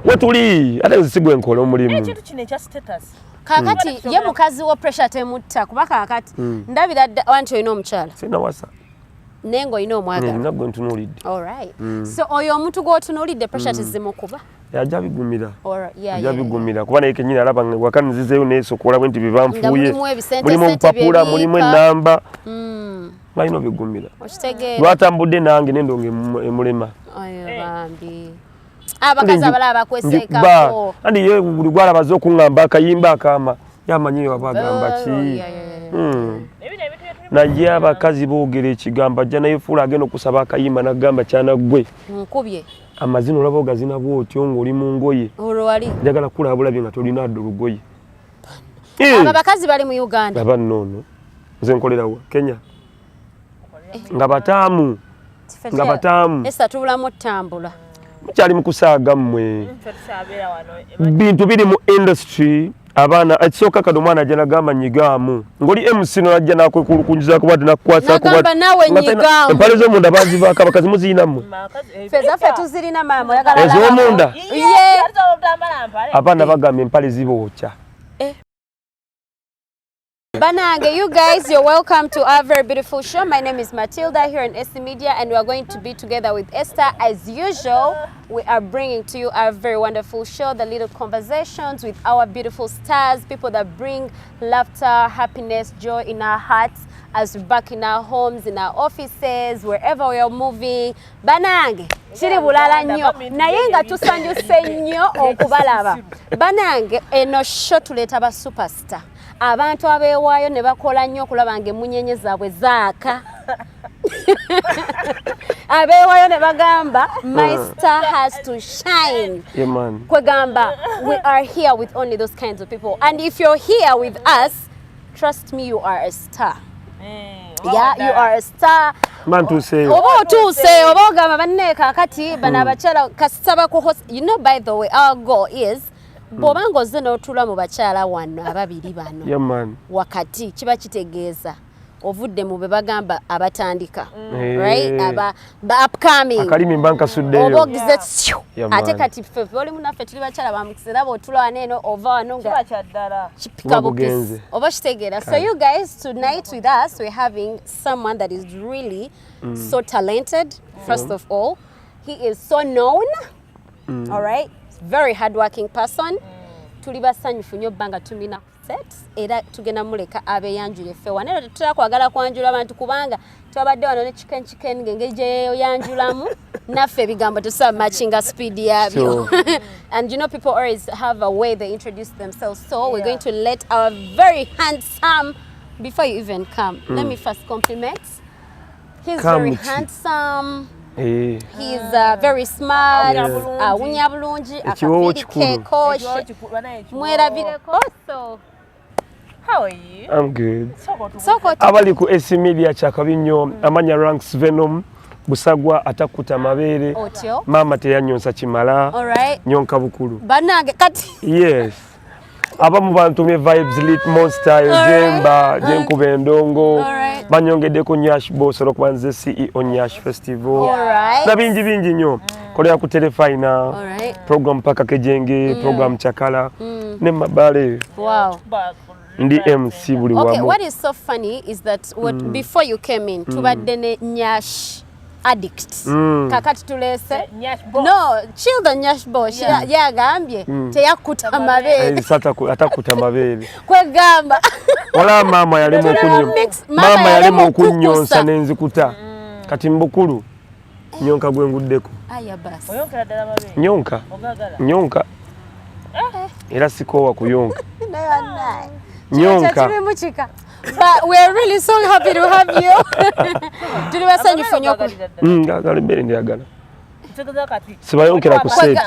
wetuli ate zisigwe enkola omulimu ekintu kino ekya status kakati ye mukazi wo pressure temutta kuba kakati ndabira wanti olina omukyala sina wasa nengo olina omwagala nagwe ntunuulidde alright so oyo omuntu gw'otunuulidde pressure tezimukuba yajja bigumira yajja bigumira kuba naye kenyini alaba wakati nzizeeyo neesokola bwe nti bibanfuuye mulimu mpapula mulimu ennamba balina bigumira lwatambudde nange nendonga emulema bambi abakazi abalaba bakweseekako andi ye buli gwalabaze okuŋŋamba akayimba akaama yamanyi waba agamba ki naye abakazi boogera ekigambo ajja naye fuula agenda okusaba akayimba nagamba kyanaggwe nkubye amazina olaba ogazina bwotyo ng'oli mu ngoye olwali njagala kulabulabye nga tolina adda olugoye abo abakazi bali mu Uganda abanoono nze nkolerawa Kenya nga bataamu esa tubulamu ttambula mukyali mu kusaaga mmwe bintu biri mu industry abaana ekisooka kano omwana ajja nagamba nyigaamu ng'oli MC najja nakwekulukunjizaako bwadde nakukwasako empale z'omunda bazivaako abakazi muziyinammwe fezaffe tuzirina maama oyagala ez'omunda abaana bagamba empale zibookya Banange, you guys, you're welcome to our very beautiful show. My name is Matilda here on SC Media, and we are going to be together with Esther. As usual, we are bringing to you our very wonderful show, the little conversations with our beautiful stars, people that bring laughter, happiness, joy in our hearts as we're back in our homes, in our offices, wherever we are moving. Banange, chiri bulala nnyo, naye nga tusanyuse nnyo okubalaba. Banange, eno show tuleta ba superstar. Abantu abeewaayo ne bakola nnyo okulaba ng'emmunyenye zaabwe zaaka abeewaayo ne bagamba my star has to shine kwegamba we are here with only those kinds of people, and if you're here with us, trust me, you are a star. Yeah, you are a star. Oba otuuse oba ogamba banne kaakati bano abakyala kasaba ku host. You know, by the way, our goal is bw'obanga ozze n'otula mu bakyala wano ababiri bano wakati kiba kitegeeza ovudde mu be bagamba abatandika right aba upcoming akalimi mba nkasuddeyo oba ogize ate kati ffe oli munaffe tuli bakyala bamukisera bw'otula wano eno ova wano nga kipika bukisi oba kitegeera. So you guys, tonight with us we're having someone that is really so talented. First of all, he is so known, all right, very hardworking person. Tuli basanyufu nnyo bbanga tumina set era tugenda muleka abeyanjula ffe wano era tetutera kwagala kwanjula abantu kubanga twabadde wano ne chicken ngenge gye yanjulamu naffe ebigambo tusaba matchinga speed yabyo and you know, people always have a way they introduce themselves, so we're going to let our very handsome, before you even come, let me first compliment. He's very handsome. He's very smart. Awunya bulungi akafirike mwerabireko. So how are you? I'm good. Abali ku SC Media kyakabi nnyo amanya Ranks Venom Busagwa atakuta mabeere mama teyanyonsa kimala nyonka bukulu banange kati yes abamu bantumye vibes lit monster yozemba jenkuba endongo banyongeddeko Nyash Boss olwokuba nze CEO Nyash Festival na bingi nnyo kolera ku Telefina program paka kejenge program chakala ne mabale ndi MC buli wamu. Okay, what is so funny is that before you came in tubadde ne Nyash addict kakati tulese no children Nyash Boss yagambye teyakuta mabeere atakuta mabeere kwegamba wala mama yalemu okunyonsa nenzikuta kati mbukulu nyonka gwenguddeko aya basi oyonkera ddala mabeere nyonka era sikoowa kuyonka nyonka but we're really so happy to have you. Tuli basanyufu nnyo ngagala beere njagala sibayonkera ku sente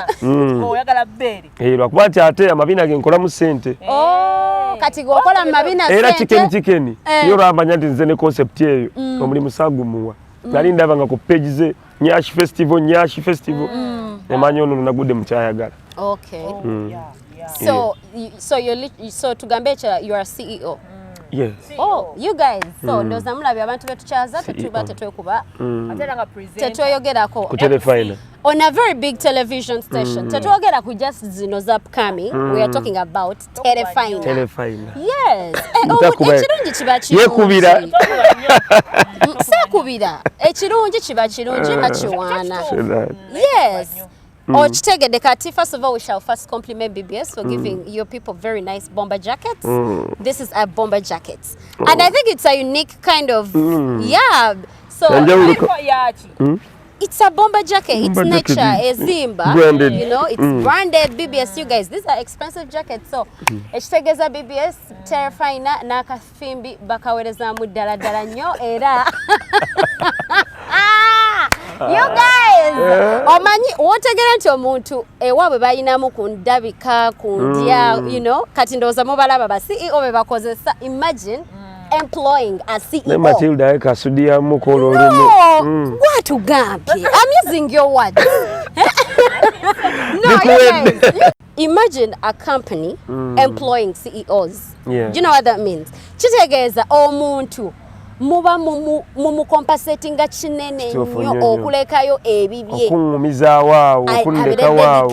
oyagala beere lwakuba nti ate amabina genkola mu sente kati gokola mu mabina sente era chicken yo lwamanya nti nze ne concept eyo omulimu saagumuwa nali ndaba nga ku page ze Nyash Festival emanyi ono nagudde mukyayagala. Okay. So tugambe you are CEO. Yes. Oh, you guys. So ndoza mulabye abantu betukyaza tetuba tetwekuba. Atera nga presenter. Tetwoyogerako. Ku telefine. On a very big television station. Tetwogera ku just zino upcoming. We are talking about Telefine. Telefine. Yes. Ekirungi kiba kirungi. Yekubira. Sekubira. Ekirungi kiba kirungi makiwaana. Yes. Okitegedde kati, first of all, we shall first compliment BBS for giving your people very nice bomber jackets. This is a bomber jacket. And I think it's a unique kind of, yeah. So, it's a bomber jacket. It's Bomber nature, jacket. a Zimba. Branded. You know, it's branded BBS. You guys, these are expensive jackets. So, ekitegeza BBS, Telefine n'akafimbi bakawereza mu ddala ddala nnyo era. You guys, omanyi wotegera nti omuntu ewaabwe bayinamu ku ndabika ku ndya, you know, kati ndowooza mubalaba ba CEO be bakozesa. Imagine employing a CEO. Ne Matilda kasudya mukolo olumu. No, gwatugambye. I'm using your words. No, you guys. Imagine a company employing CEOs. Yeah. Do you know what that means? Kitegeeza omuntu muba mumukompensatinga kinene nnyo okulekayo ebibye. Okungumiza waawo, okundeka waawo.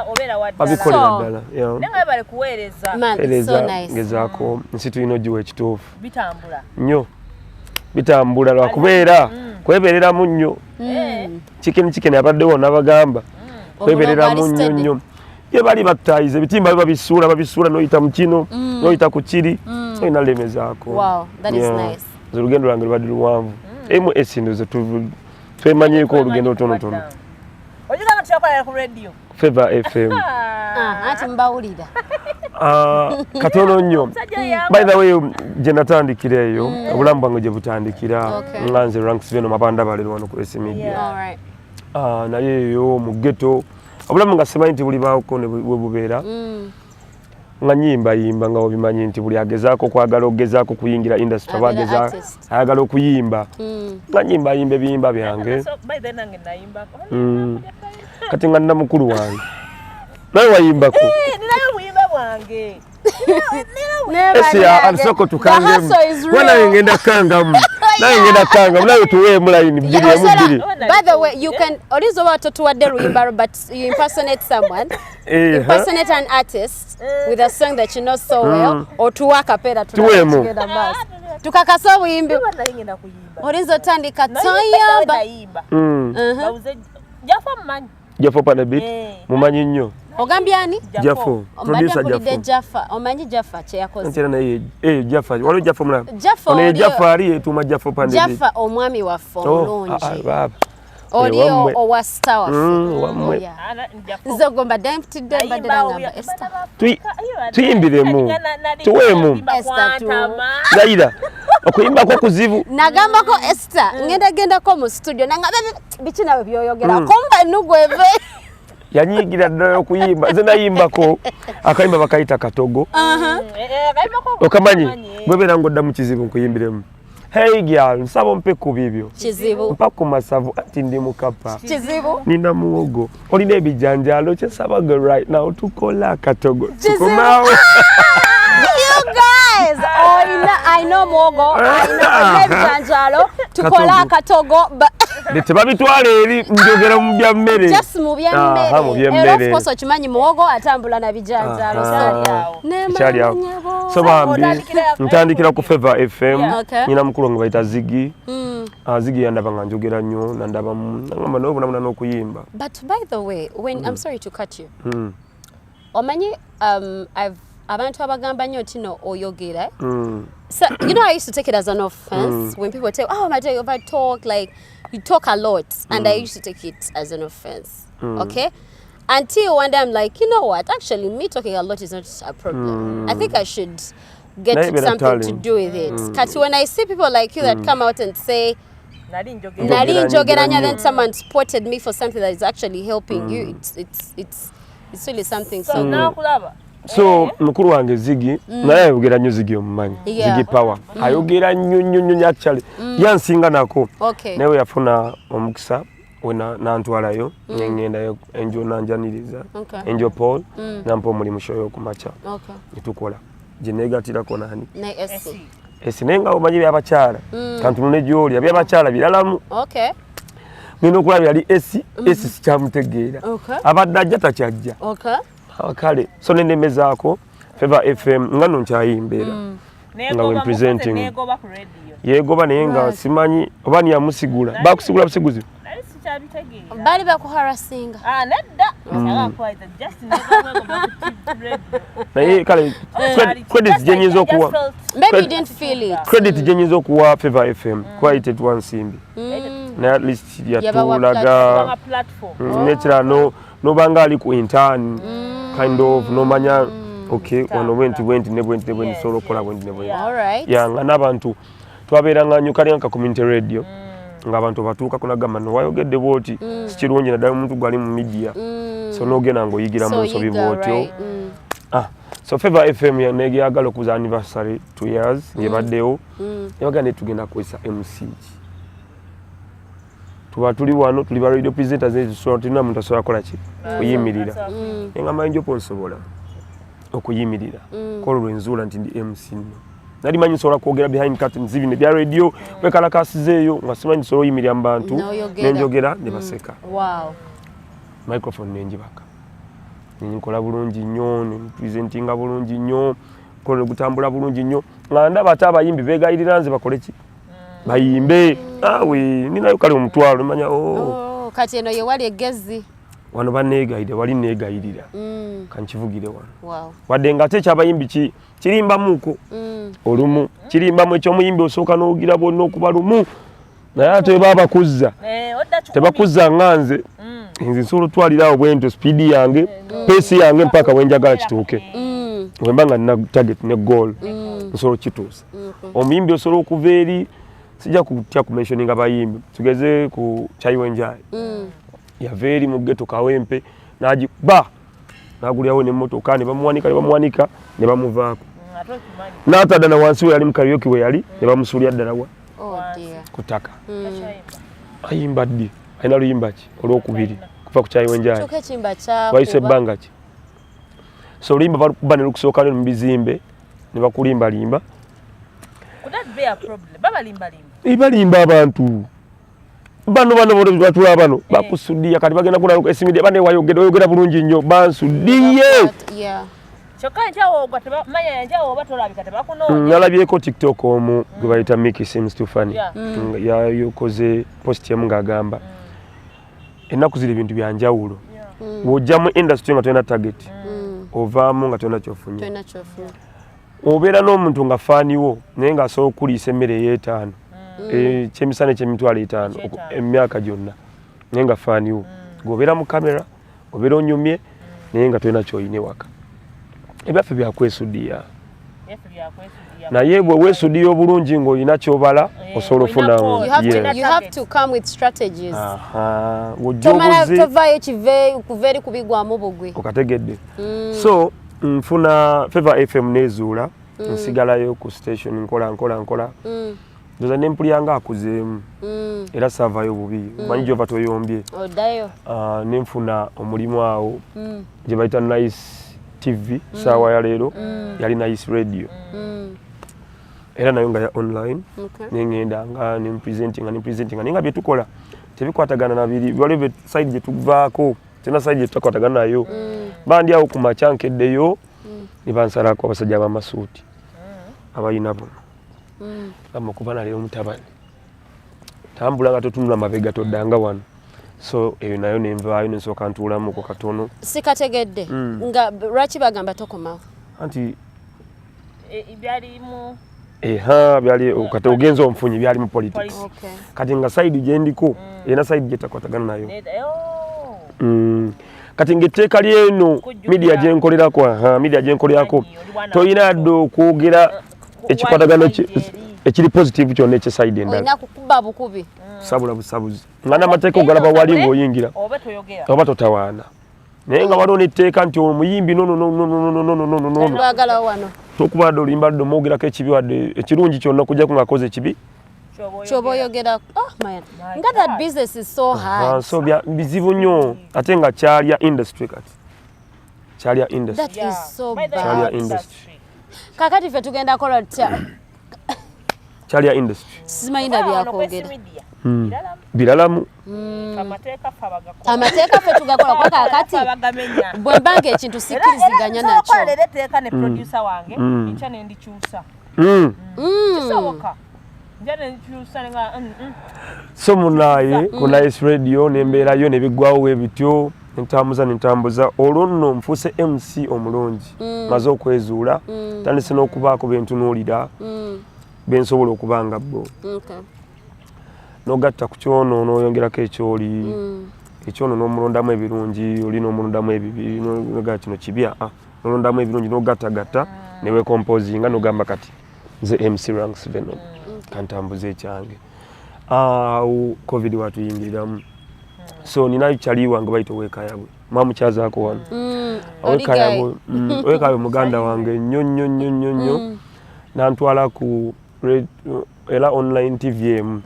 Obeera wadde. Babikolera ddala. Nenga bale kuweereza. Man, it's so nice. Ngezaako nsi tulina ogiwa ekituufu. Bitambula. Nnyo. Bitambula lwakubeera kwebeereramu nnyo. Chicken abaddewo n'abagamba. Kwebeereramu nnyo. Ye bali bataayiza ebitimba babisuula n'oyita mu kino n'oyita ku kiri olina lemezaako. Wow, that is nice. Olugendo lwange lubadde luwanvu. MS ndoze twemanyiiko olugendo lutonotono. Ojuga nga tuyakolera ku radio. Fever FM. Ati mbawulira. Katono nnyo. By the way, gye natandikira eyo obulamu bwange gye butandikira nga nze ranks beno mabanda balero wano ku S Media. All right. Naye eyo mu ghetto obulamu nga simanyi nti buli baako ne bwe bubeera nga yimba nga obimanyi nti buli agezaako kwagala ogezaako kuyingira industry abageza ayagala okuyimba nga yimba ebiyimba byange kati nga nna mukulu wange nawe wayimbako ninayo buyimba bwange Esia alisoko tukangemu wana ngenda kangamu nawe tuweemu line bbiri. By the way, you can orizo watu tuwadde luyimba but you impersonate someone. Impersonate an artist with a song that you know so well or tuwa kapera tuweemu tukakasa obuyimbi orizo tandika tayamba Jafo mmanyi Jafo Panabit mumanyi nnyo ogambye ani Jafo producer Jaffa omanyi Jaffa kye yakoze ntera naye Jaffa waliwo Jaffa mulala Jaffa ono Jaffa ali etuma Jafo Panabit Jaffa omwami waffe omulungi baba olio owa star waffe nze gomba demptidde mbadde nangamba Esther tuyimbiremu tuweemu Zaira okuyimbako kuzibu nagambako Esther ngendagendako mu studio nangamba biki nawe byoyogera komba enugweve yanyigira ddala okuyimba nze nayimbako akayimba bakayita katogo okamanyi bwebeera ng'odda mu kizibu nkuyimbiremu Hey girl, nsaba mpe ku bibyo. Kizibu. Mpa ku masavu ati ndi mukapa. Kizibu. Nina muwogo. Olina ebijanjalo kye sabaga right now tukola katogo. Tukomawo. You guys, I know muwogo, I know ebijanjalo tukola katogo. Tebabitwala eri njogera mu bya mmere. Just mu bya mmere. Era of course okimanyi muwogo atambula na bijanjalo sali awo. So bambi ntandikira ku Fever FM. Nina mukulu ngo bayita Ziggy. Ziggy yandaba nga njogera nnyo nandaba ngamba nawe bunamuna n'okuyimba. But by the way, when I'm sorry to cut you. Omanyi abantu abagamba nnyo tino oyogera. So you know I used to take it as an offense when people tell, oh my dear, if I talk like you talk a lot, and I used to take it as an offense. Okay? Until one day I'm like, you know what? Actually, me talking a lot is not a problem. I think I should get something to do with it. Because when I see people like you that come out and say, Nali njogeranya, then someone spotted me for something that is actually helping you, it's really something. So now, so mukuru wange Ziggy naye ayogera nnyo Ziggy omumanyi Ziggy Power ayogera nnyo actually yansinga nako naye yafuna omukisa wena nantwalayo ngendayo enjo nanjaniriza enjo Paul nampa omulimu shoyo kumacha netukola ginegatirako nani ne SC esinenga omanyi byabakyala kantu ne gyoli abyabakyala biralamu okay ngino okulaba yali SC sikyamutegeera abadde ajja takyajja kale so nenemezaako Fever FM nga nonkyayimbeera nga we presenting yegoba naye nga simanyi oba niyamusigula bakusigula busiguzi bali bakuharasinga naye kale credit gyenyinza okuwa credit gyenyinza okuwa Fever FM quite at one simbi naye at least yatulaga nekira nobanga ali ku intern kind of nomanya okay wano wenti ne solo kola bwenti yanga n'abantu twabeeranga nnyo kali nka community radio ng'abantu batuuka kunagamba no wayogedde bwoti sikirungi naddala omuntu gwali mu media so n'ogenda ng'oyigira mu nsobi bwotyo so Fever FM negeyagala okuza anniversary 2 years yebaddewo yabaga netugenda kukozesa MC tuba tuli wano tuli ba radio presenters tulina muntu asobola kola ki kuyimirira nga mayinjo ponsobola okuyimirira kola lwenzuula nti ndi MC nno nali manyi nsobola kwogera behind curtains bino bya radio wekalakasizeeyo nga simanyi nsobola oyimirira mu bantu nenjogera ne baseka microphone nenjibaka nkola bulungi nnyo nepresentinga bulungi nnyo kola gutambula bulungi nnyo nga ndaba ate abayimbi beegayirira nze bakole ki bayimbe awe ninayo kale omutwalo manya kati eno ye wali egezi wano baneegayirira wali neegayirira kankivugire wano wadde nga ate kyabayimbi kirimbamuuko olumu kirimbamu ekyomuyimbi osooka n'ogira bonna okuba lumu naye ate baba bakuzza tebakuzza nga nze nsobola otwalirawo bwento sipiidi yange peesi yange mpaka wenjagala kituuke wemba nga nina target ne goal nsobola okituusa omuyimbi osobola okuva eri sijja kutya kumentioninga bayimbi tugeze ku Chaiwenjai yava eri mu ghetto Kawempe nagiba nagulyawo n'emmotoka ne bamuwanika ne bamuvaako n'atadda na wansi we yali mu karaoke we yali ne bamusuulya ddala wa ku ttaka ayimba ddi alina luyimba ki olwokubiri kuva ku Chaiwenjai wayise ebbanga ki so oluyimba balukuba ne lukusooka ne mu bizimbe ne bakulimbalimba balimba abantu bano batula bano bakusudiya kati bagenda kunaluka esimidi bane wayogera bulungi nnyo bansudiye nalabyeko TikTok omu gwe bayita Mickey Seems Too Funny yayokoze post yemu ng'agamba ennaku ziri ebintu byanjawulo w'ojja mu industry nga tolina target ovaamu nga tolina kyofunye obeera n'omuntu nga faaniwo naye ng'asobola okuliisa emmere ey'etaano kyemisana ekyemitwalo 5 emyaka gyonna naye nga faaniwo ng'obeera mu kamera obeera onyumye naye nga tolina ky'olina ewaka ebyaffe byakwesudiya naye bwe weesudiya obulungi ng'olina ky'obala osobola ofunamu okategedde so nfuna Fever FM nezuula nsigalayo ku station nkola ndoza nempulyanga akuzeemu era saavayo bubi manyi gyova toyombye nenfuna omulimu awo gye bayita Nice TV saawa ya leero yali Nice Radio era nayo nga ya online nengenda nga nempresentinga naye nga byetukola tebikwatagana nabiri waliwo side gye tuvaako tena side gye tutakwatagana nayo bandi awo ku makya nkeddeyo ne bansalako abasajja b'amasuuti abalina buno amukuba naleero omutabani tambula nga totunula mabega toddanga wano so eyo nayo nenvaayo nensooka ntuulamuko katono sikategedde nga lwaki bagamba tokomawo anti byalimu byali kati ogenza omufunyi byali mu politics kati nga side gyendiko erina side gyetakwatagana nayo kati ng'etteeka lyeno media gyenkolerako toyina yadde okwogera ekikwatagano ekiri positive kyonna ekyesaidi endala sabula busabuzi nga n'amateeka ogalaba wali ng'oyingira oba totawaana naye nga waliwo n'etteeka nti omuyimbi tokuba wadde oluyimba ladde omwogerako ekibi wadde ekirungi kyonna kujjaku ng'akoze ekibi kyoba oyogera nga that business is so hard so bizibu nnyo ate nga kyalya industry kati kyalya industry kakati ffe tugenda kola Kyalia industry. Simanyi byakwogera. Biralamu. Amateeka ffe tugakola kwa kakati. Bwe mbanga ekintu sikkiriziganya nakyo. Era leero etteeka ne producer wange enkya ne ndikyusa. Kisoboka. Nja ne ndikyusa nga So munaye ku Nice Radio nembeerayo ne biggwawo ebityo ntambuza olwo nno nfuuse MC omulungi maze okwezuula tandise n'okubaako bentunuulira bensobola okubanga bo n'ogatta ku kyono n'oyongerako ekyoli ekyono n'omulondamu ebirungi oli n'omulondamu ebibi n'ogaa kino kibi n'olondamu ebirungi n'ogattagatta ne weecomposinga n'ogamba kati nze MC Ranks Venom kantambuze ekyange covid watuyingiriramu so ninayo kyali wange bayita Owekayabwe mamukyazaako wano Owekayabwe muganda wange nnyo nantwala ku era online TVM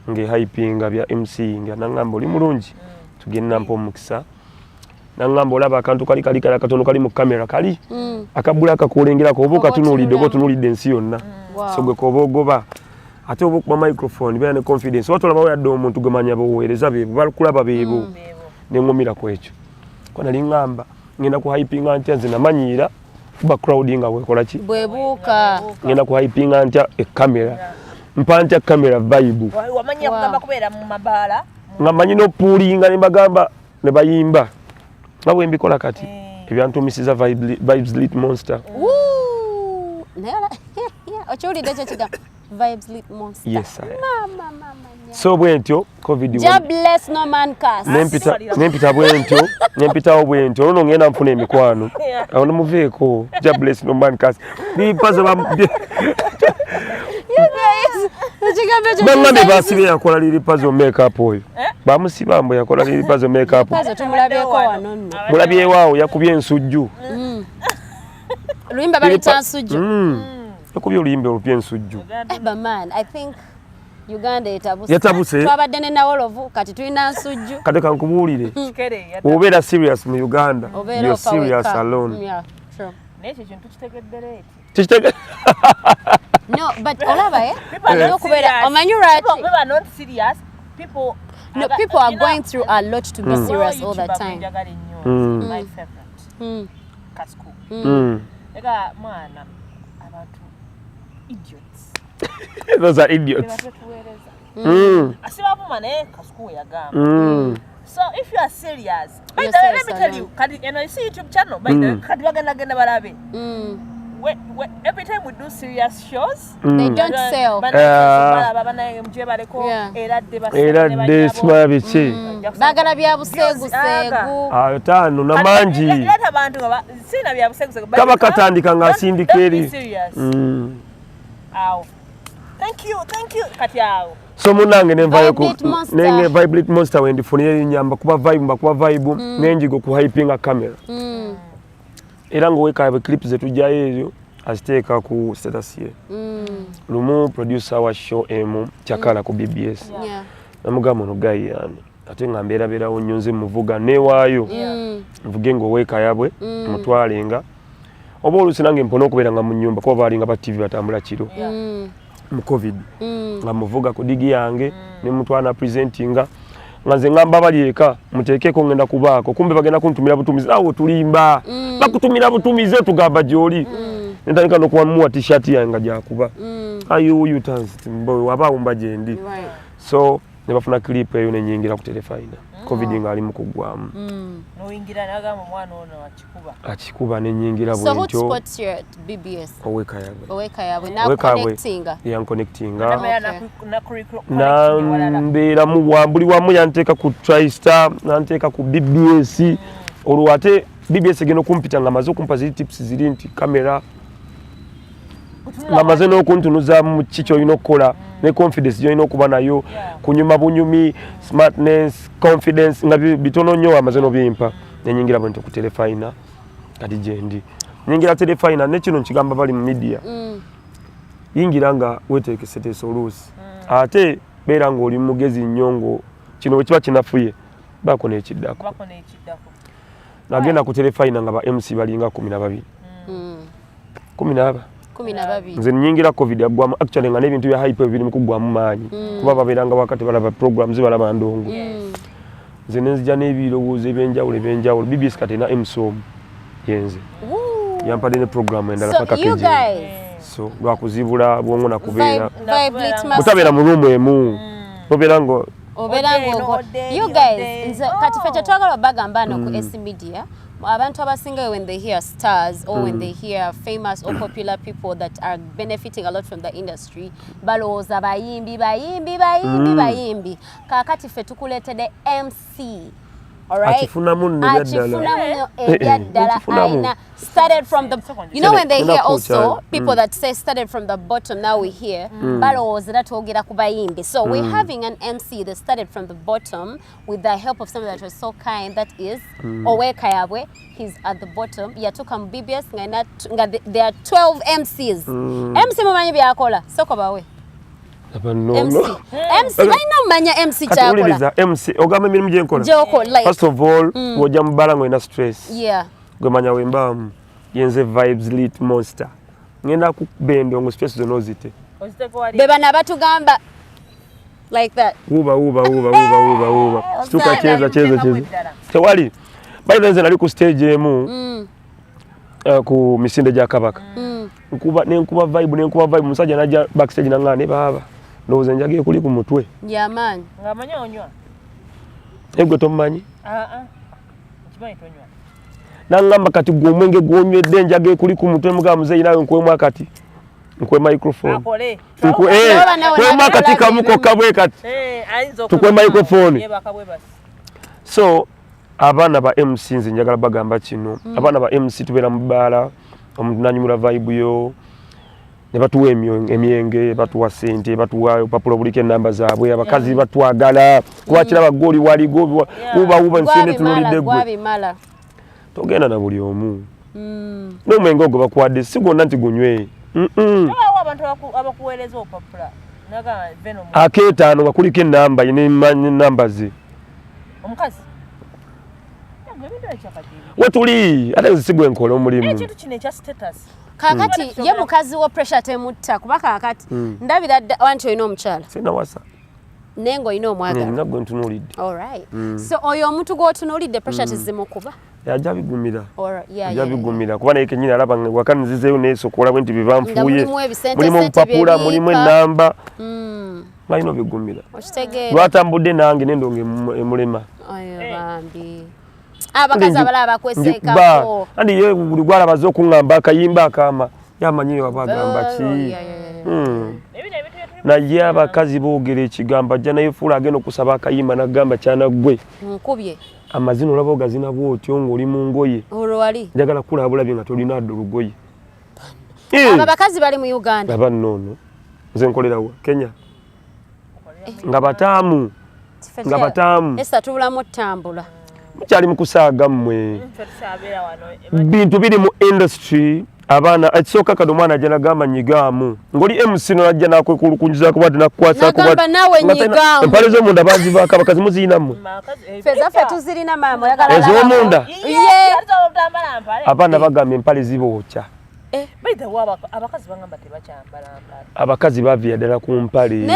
ngehypinga bya MC nga nangamba oli mulungi tugenda mpa omukisa nangamba olaba akantu kali katono kali mu kamera kali akabula akakulengerako oba okatunuulidde oba otunuulidde ensi yonna so gwe koba ogoba ate oba okuba microphone beera ne confidence oba tolabawo yadde omuntu gemanya boweereza beebo bakulaba beebo neŋŋumira ku ekyo ko nali ŋŋamba ngenda ku hypinga ntya nze namanyiira kuba crowding nga bwekola ki bwebuuka ngenda ku hypinga ntya ekamera mpa ntya kamera vibe wamanyira kugamba kubeera mu mabaala nga manyi n'opuulinga ne mbagamba ne bayimba nga bwe mbikola kati ebyantumisiza Vibes Lit Monster okiwulidde ekyo kigambo Vibes Lit Monster. Yes, so bwentyo covid bless no man curse. Nempita bwentyo nempitawo bwentyo olwo ngenda nfuna emikwano awo nomuveeko bless no man curse bipazo bamwe basibe yakola liri puzzle makeup oyo bamusiba mbo yakola liri puzzle makeup mulabye waawo yakubye ensujju luimba bali tansujju yakubye oluyimba olupya ensujju man I think Uganda yetabuse twabadde ne nawolovu kati tulina nsujju kati kankubuulire obeera serious mu Uganda you're serious alone nekyo kintu kitegeddere no but olaba no kubeera omanyi right people are not serious people no people are going through a lot to be serious all the time my favorite kasku ega mwana abantu idiots those are idiots asiba mane kasku yagamba so if you are serious by the way let me tell you kadi you see YouTube channel by the kadi bagenda balabe every time we do serious shows they don't sell era de smile bichi bagala bya busegu segu atano na manji leta abantu sina bya busegu segu kaba katandika nga sindikeri aw thank you kati aw so munange nenvayo ku nenge Vibe Lit Monster wendi funye nyamba kuba vibe nenjigo ku hypinga camera era ngo Owekayabwe clips zetu jaye ezo aziteeka ku status ye lumu producer wa show Kyakala ku BBS namugamba ono guy yani ate nga mbeerawo nnyonze muvuga newaayo nvuge ngo Owekayabwe mutwalenga oba oluusi nange mpona okubeera nga mu nnyumba kuba baalinga ba TV batambula kiro mu covid nga muvuga ku digi yange ne mutwana presentinga nga nze ngamba bali eka muteekeko ngenda kubaako kumbe bagenda kuntumira butumizi awo tulimba bakutumira butumizi tugamba gyoli nentandika n'okuwamuwa t-shirt yange gyakuba ayuyu tansi mboyo wabaawo mba gyendi so ne bafuna clip eyo nenyingira ku telefayina covid nga ali mu kuggwamu noyingira nagamba omwana ono akikuba nenyingira bwentyo so who spots your BBS Owekayabwe yanconnectinga nambeera mu wambuli wamu yanteeka ku TriStar nanteeka ku BBS olwo ate BBS egenda okumpita nga maze okumpa ziri tips ziri nti kamera nga maze n'okuntunuza mu kiki olina okukola ne confidence gyolina okuba nayo kunyuma bunyumi smartness confidence nga bitono nnyo amaze n'obimpa nenyingira bwento ku telefayina kati gyendi nyingira telefayina nekino nkigamba bali mu media yingira nga weteekeseteesa oluusi ate beera ng'oli mugezi nnyo ngo kino bwe kiba kinafuye baako n'ekiddako nagenda ku telefayina nga ba MC balinga 12 12 nze nyingira covid agwamu actually nga n'ebintu bya hype biri mukugwamu maanyi kuba babeeranga wakati balaba programs balaba ndongo nze nenzija n'ebirowoozo ebyenjawulo BBS kati na MSOM yenze yampadde ne program endala paka keje so lwakuzibula bwongo na kubeera mutabeera mu room emu mubeera ngo you guys kati fete twagala bagamba no ku S Media abantu abasinga when they hear stars or when they hear famous or popular people that are benefiting a lot from the industry balowooza bayimbi kakati fe tukuleetedde MC. Alright. Achifunamu started from the, you know, when they hear also people that say started from the bottom, now we hear so we're having an MC that started from the bottom with the help of someone that was so kind, that is Owe Kayabwe. He's at the bottom. Yatoka BBS there are 12 MCs. MC mumanyi byakola soko bawe MC baina manya MC chakola MC ogamba mirimu gye nkola first of all wojja mubalango ina stress gwe manya wembamu yenze vibes lit monster ngenda kubendo ngo stress zo nozite beba nabatugamba like that uba stuka cheza tewali bayirenze nali ku stage emu ku misinde gya kabaka nkuba vibe musajja najja backstage nangane baba ndoze njage kuli ku mutwe man ngamanya onywa egwe tomanyi kimanyi tonywa nangamba kati gwomwenge gwonywedde njage kuli ku mutwe mga muzeyi nawe nkwemu akati nkwe microphone nkwe akati kamuko kabwe kati tukwe microphone so abaana ba MC nze njagala bagamba kino abaana ba MC tubeera mu bbaala omuntu nanyumula vibe yo ne batuwa emyenge batuwa sente batuwa papula bulike namba zaabwe abakazi batwagala kuwakira bagoli waligo uba nsene tunulidde gwe togenda na buli omu n'omwenge ogwo bakwadde si gwonna nti gunywe abantu abakuweereza opapula akeetaano nga kuliko enamba namba ze omukazi wetuli ate nzisigwe nkola omulimu ekintu kino ekya status kakati ye mukazi wo pressure temutta kuba kakati ndabira wanti olina omukyala sina wasa nengo olina omwagala nagwe ntunuulidde alright so oyo omuntu gw'otunuulidde pressure tezimukuba yajja bigumira kuba naye kenyini alaba waka nzizeeyo neesokola bwe nti bibanfuuye mulimu obupapula mulimu ennamba balina obigumira lwatambudde nange nendonga emulema abakazi abalaba bakweseekako andi ye buli gwalabaze okuŋŋamba akayimba akaama yamanyi wabagamba ki naye abakazi boogera ekigambo ajja naye fuula agenda okusaba akayimba nagamba kyanaggwe nkubye amazina olaba ogazina bwotyo ng'oli mu ngoye olwo wali njagala kulaba bulabye nga tolina adda olugoye abo abakazi bali mu Uganda aba nnoono nze nkolerawa Kenya nga bataamu esa tubulamu ttambula mukyali mu kusaaga mmwe bintu biri mu industry abaana ekisooka kati omwana ajja nagamba nyigaamu ng'oli MC najja nakwekulukunyizaako bwadde nakukwasako empale z'omunda bazivaako abakazi muziinammwe fezaffe tuzirina maama ez'omunda abaana bagamba empale zibookya abakazi bavira ddala ku mpale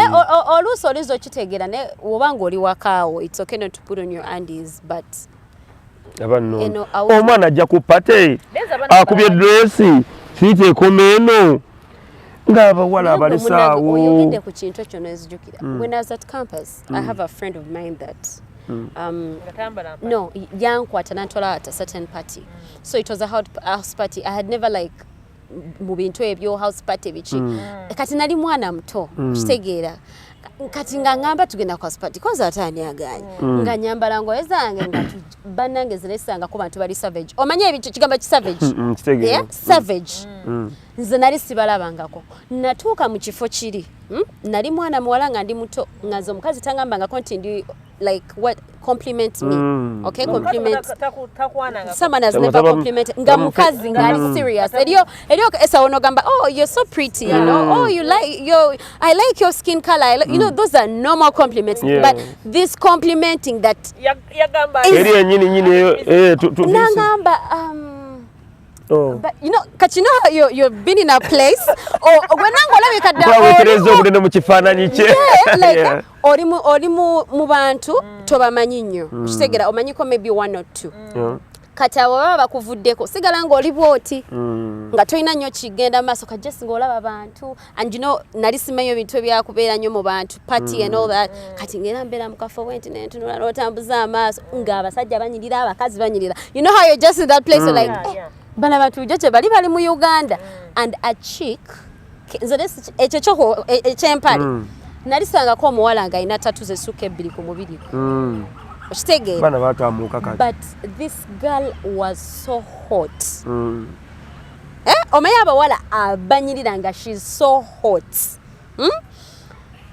oluusi oliza okitegeera ne oba ng'oli wakaawo it's okay not to put on your undies but abanno omwana ajja ku pate akubye dresi siite ekoma eno ng'abawala abalesaawo oyogedde ku kintu ekyo nezijjukira when I was at campus I have a friend of mine that no yankwata nantwala at a certain party so it was a house party I had never like mu bintu ebyo house party biki kati nali mwana muto kitegeera kati nga ngamba tugenda kwa party koza atani aganye nga nyambala ngoye zange nga banange ziresanga ko bantu bali savage omanye ebicho kigamba ki savage savage nze nali sibalabangako natuuka mu kifo kiri nali mwana muwala nga ndi muto ngazo mukazi tangamba nga konti ndi like what compliment me okay compliment someone has never complimented nga mukazi nga ali serious elio esa ono gamba oh you're so pretty you know oh you like I like your skin color you know those are normal compliments but this complimenting that yagamba eri nyini nangamba Oh. But you know, cause you know you've been in a place or when I'm like oli mu bantu tobamanyi nnyo kitegera omanyiko maybe one or two kati abo baba bakuvuddeko sigala ng'oli bwoti nga tolina nnyo kigenda maaso kajjasi ng'olaba abantu and you know nali simanyi ebintu ebyakubeera nnyo mu bantu party and all that kati ngera mbeera mu kafo bwenti nentunula n'otambuza amaaso ng'abasajja banyirira abakazi banyirira you know how you're just in that place like bana bantu joche bali mu Uganda and a chick ekyo kyoko ekyempale nalisangako omuwala nga alina tattoos essuka ebbiri ku mubiri okitegeera bana batamuuka kati but this girl was so hot omanyi abawala abanyirira nga she's so hot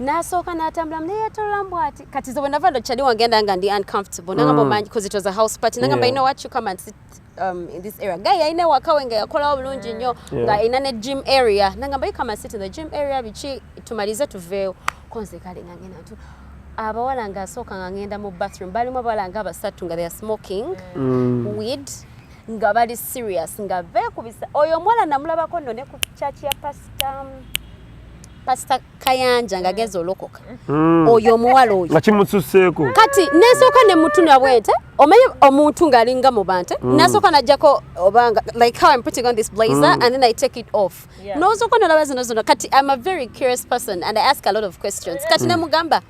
nasooka n'atambula neyetola mbwati kati ze bwenava ndokyali wangenda nga ndi uncomfortable nangamba omanyi because it was a house party nangamba you know what you come and sit in this area guy yalina wakawe nga yakolawo bulungi nnyo nga alina ne gym area nangamba you come and sit in the gym area biki tumalize tuveewo konze kale nga ngenda ntu abawala nga asooka nga ngenda mu bathroom balimu abawala nga abasatu nga they are smoking weed nga bali serious nga beekubisa oyo omwana namulabako nno ne ku church ya Pastor Kayanja nga ageze olokoka oyo omuwala oyo nga kimususeeko kati nesooka ne mutuna bwente omanyi omuntu ng'alinga mu bante nasooka najjako obanga like how I'm putting on this blazer and then I take it off n'osooka nolaba zino kati I'm a very curious person and I ask a lot of questions kati nemugamba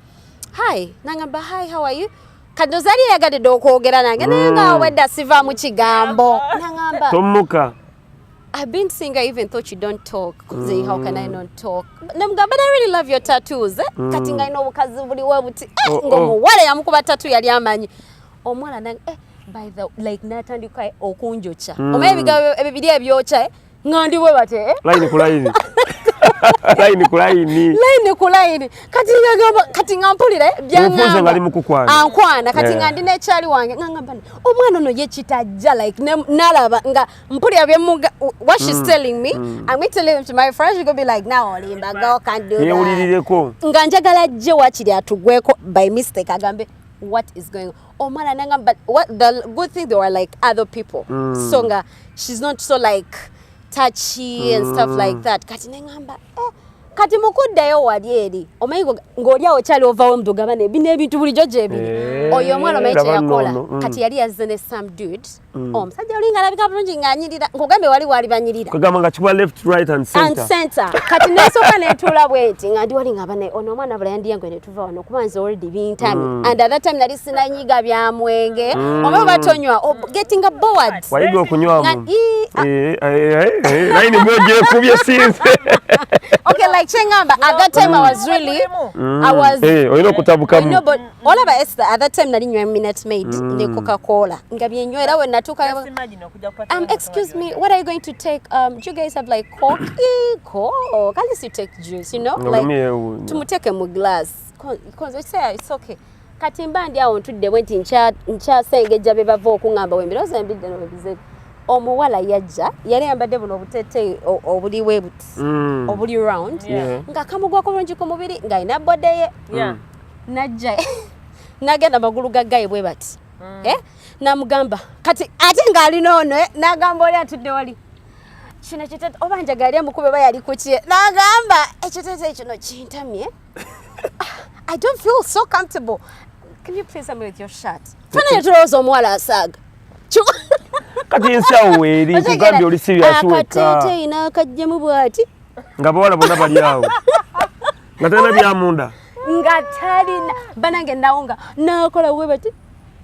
hi nangamba hi how are you kati ozali yagadde okwogera nange naye nga wedda siva mu kigambo nangamba tomuka I've been seeing I even thought you don't talk. How can I not talk? But I really love your tattoos. Kati nga ino bukazi buli webuti. Ngomuwala yamukuba tattoo yali amanyi. Omwana nange by the like natandika okunjocha. Omaye bigabe ebibiri ebyocha ngandi we bate. Line ku line. Line ku line. Kati ngampulire byanga ngali mukukwana. Ankwana kati ngandi ne chali wange ngamba omwana no yechitajja like nalaba nga mpulira byemuga what she's telling me I'm going to tell him to my friends we go be like now olimba go can do that. Yewulirireko. Nga njagala je wakiri atugweko by mistake agambe what is going on. Omwana nanga but what the good thing they were like other people. So nga she's not so like touchy and stuff like that kati nengamba kati mukuddayo wali eri omanyi ng'oli awo kyali ovaawo mudugabane bino ebintu bulijjo gyebiri oyo omwana omanyi kye yakola kati yali yazze ne some dude omusajja olinga alabika bulungi ng'anyirira nkugambe wali banyirira kugamba nga kikuba left right and center kati nesooka netuula bwenti nga ndi wali nga bane ono omwana bula yandiyange ne tuva wano okuba nze already bintami and at that time nali sinanyiga bya mwenge oba batonywa getting bored wayiga okunywamu line mwe gyekubye sinze okay like chengamba at that time I was really oyina okutabukamu I know but all about Esther at that time nali nywa Minute Maid ne Coca-Cola nga byenywera we natuka excuse me what are you going to take do you guys have like Coke at least you take juice you know like tumuteke mu glass because we say it's okay kati mbandi awo ntudde bwenti nkyasengejja be bava okungamba wembiroza embidde nobize omuwala yajja yali yambadde buno obutete obuli webuti obuli round nga kamugwako bulungi ku mubiri ng'alina bode ye najja nagenda magulu gaggaye bwe bati namugamba kati ate ng'alina ono n'agamba oli atudde wali kino ekitete oba njagala mukube ba yali kuki n'agamba ekitete kino kintamye I don't feel so comfortable can you please help me with your shirt fana yatulowooza omuwala asaaga kati ensawo eri kugambye oli serious weka akatete ina akajjemu bwati nga bawala bonna bali awo nga talina byamunda nga talina banange nawonga nakola we bati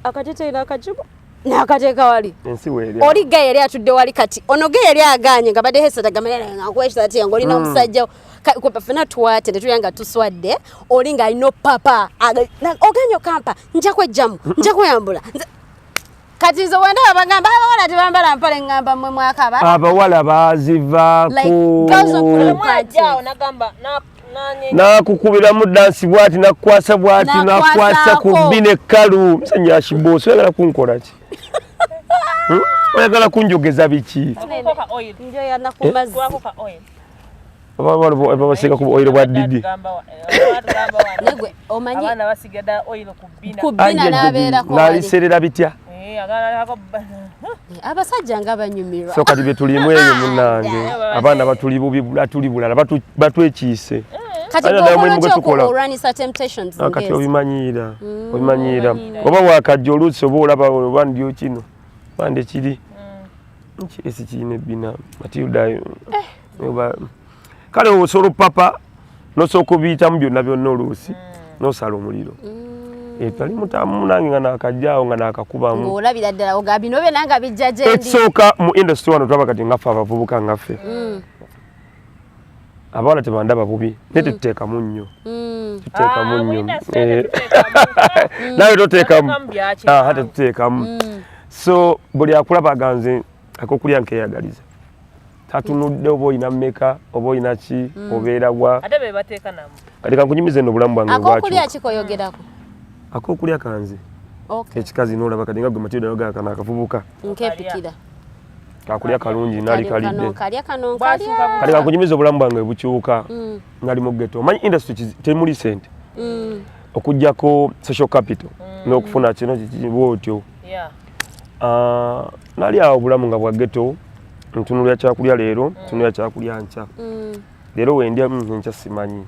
akatete ina akajjemu n'akateeka wali ensi weeri oli gaye yali atudde wali kati ono gaye yali aganye nga badde hesata gamalera nga kweshita ati ngo olina omusajja kwa fena tuwate netuyanga tuswadde oli nga alina papa oganyo kampa nja kwejjamu nja kuyambula kati zo wenda abagamba abawala tebambala mpale ngamba mwe mwakaba abawala bazivaako nakukubiramu dansi bwati nakukwasa bwati nakwasa ku bine kalu msenya shiboso oyagala kunkola ki oyagala kunjogeza biki babaseka ku oil bwa didi negwe omanyi abaana basigada oil ku bina nabeera ko naliserera bitya abasajja nga banyumirwa so kati bye tulimu eyo munnange abaana batuli bubi batuli bulala batwekiise kati okulwanyisa temptations kati obimanyiira oba wakajja oluusi oba olaba oba ndyo kino bande kiri esi kirina ebbina Matilda kale osobola papa nosobola okubiyitamu byonna oluusi nosala omuliro tali mutamu nange nga nakajjaawo nga nakakubamu ng'olabira ddala oga bino byo nanga bijja gye ndi ekisooka mu industry wano tulaba kati ngaffe abavubuka ngaffe abawala tebandaba bubi naye tetuteekamu nnyo nawe toteekamu tetuteekamu so buli akulaba aganze akokulya nkeyagaliza tatunudde oba olina mmeka oba olina ki obeera wa kati kankunyumiza nno obulamu bwange akokulya kikoyogerako akokulya kanze ekikazi nolaba kati nga gwe Matilda nogaa kana akavubuka nkepikira kakulya kalungi nali kalidde kati kankunyumiza obulamu bwange bukyuka ngali mu ghetto omanyi industry temuli sente okugjako social capital n'okufuna kino bwotyo nali awo obulamu nga bwa ghetto ntunulira kyakulya leero ntunulira kyakulya nkya leero wendya nkya simanyi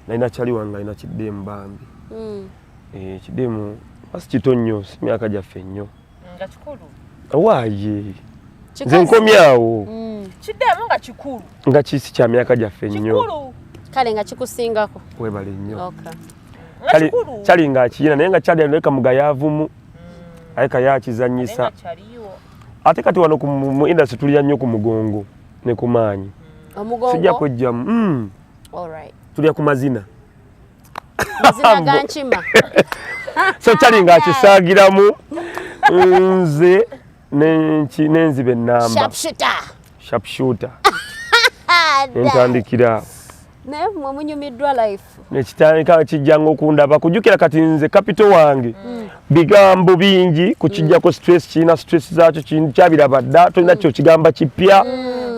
nalina kyali wange alina kiddemu bambi kiddemu basi kito nnyo si myaka gyaffe nnyo waaye nze nkomyawo kiddemu nga kikulu nga kisi kya myaka gyaffe nnyo kale nga kikusingako webale nnyo kyali nga akiyina naye nga kyali aleka mugayaavumu aleka yakizanyisa ate kati wano mu industry tulya nnyo ku mugongo ne ku maanyi sijja kwejjamu tulya ku mazina gankima so kyali nga akisaagiramu nze n'enziba ennamba sharpshooter entandikira naye mwe munyumiddwa life nekitandika kijjanga okundaba kujjukira kati nze kapito wange bigambo bingi kukijjako stress kirina stress zaakyo kyabiraba dda tolina kyokigamba kipya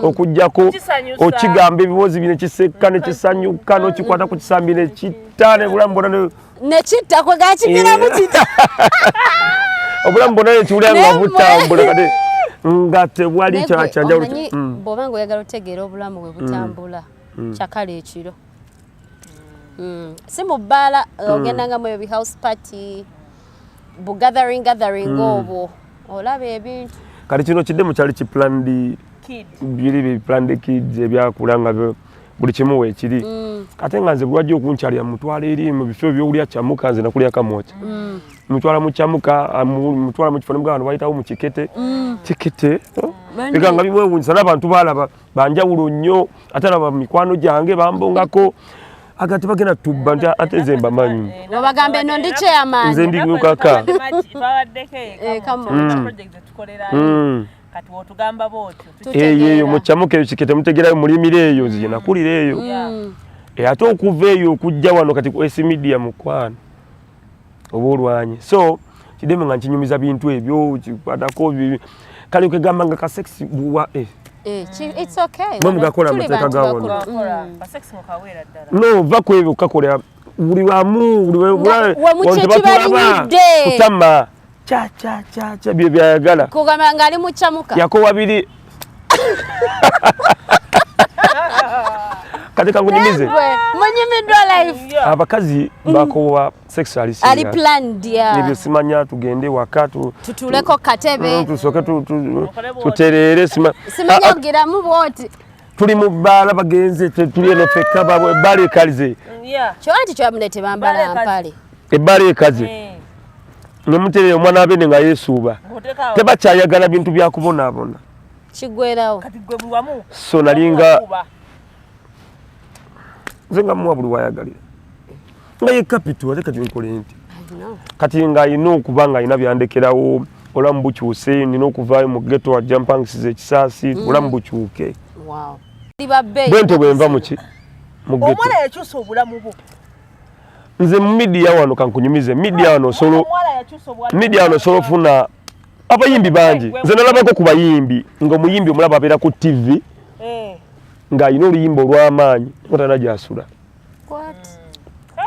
okujjako okigamba ebiwozi bine kisekka ne kisanyuka n'okikwata ku kisambi ne kitta ne bulamu bwonna ne kitta kwe gakigiramu kitta obulamu bwonna ne kiwulira nga butambula kati nga tewali kyanjawulo bw'oba nga oyagala otegeera obulamu bwe butambula kyakala ekiro si mu bbaala ogendanga eyo bihouse party bugathering obwo olaba ebintu kati kino kiddemu kyali kiplandi biri biplandi kids ebyakula nga buli kimu weekiri ate nga nze lwajja okunkyalira mutwala eri mu bifo byowulya kyamuka nze nakulya kamooca mutwala mu kyamuka mutwala mu kifo ne mugamba bayitawo mu kikete biganga bimwewunyisa n'abantu balaba banjawulo nnyo ate alaba mikwano gyange bambongako agati bagenda tubba nti ate nze mbamanyi obagambe eno ndi chairman nze ndi mukaka kati wotugamba bwotyo eyo mu kyamuka eyo kikete mutegerayo mulimira eyo nze nakulira eyo ate okuva eyo okujja wano kati ku S Media mukwano oba olwanyi so kidemu nga nkinyumiza bintu ebyo kikwatako kale okegamba nga kasexi buwa it's okay mugakola amateeka gawona no va ku ebyo kakolera buli wamu kutama cha bye byayagala kugamba nga ali mu kyamuka yako wabiri kati kangunyumize munyumiddwa life abakazi bakowa sexual ali planned nibyo simanya tugende wakati tutuleko katebe tusoke tuterere simanya ogiramu bwoti tuli mu bbaala bagenze tuli eno fekka bbaala ekalize kyowanti kyamulete bambala mpale ebbaala ekaze nemuterere omwana abene nga yeesuuba tebakyayagala bintu byakubonaabona kigwerawo so nalinga nze nga muwa buli wayagalira nga ye capital ate kati nkole nti kati nga alina okuba nga alina byandekerawo olamu bukyuse nina okuvaayo mu ghetto wajja mpangisiza ekisaasi olamu bukyuke bwente bwenva muki mu ghetto omwana yakyusa obulamu bwo nze mu media wano kankunyumize media wano osobola ofuna abayimbi bangi nze nalabako ku bayimbi ng'omuyimbi omulaba abeera ku TV ng'alina oluyimba olw'amaanyi nga talina gy'asula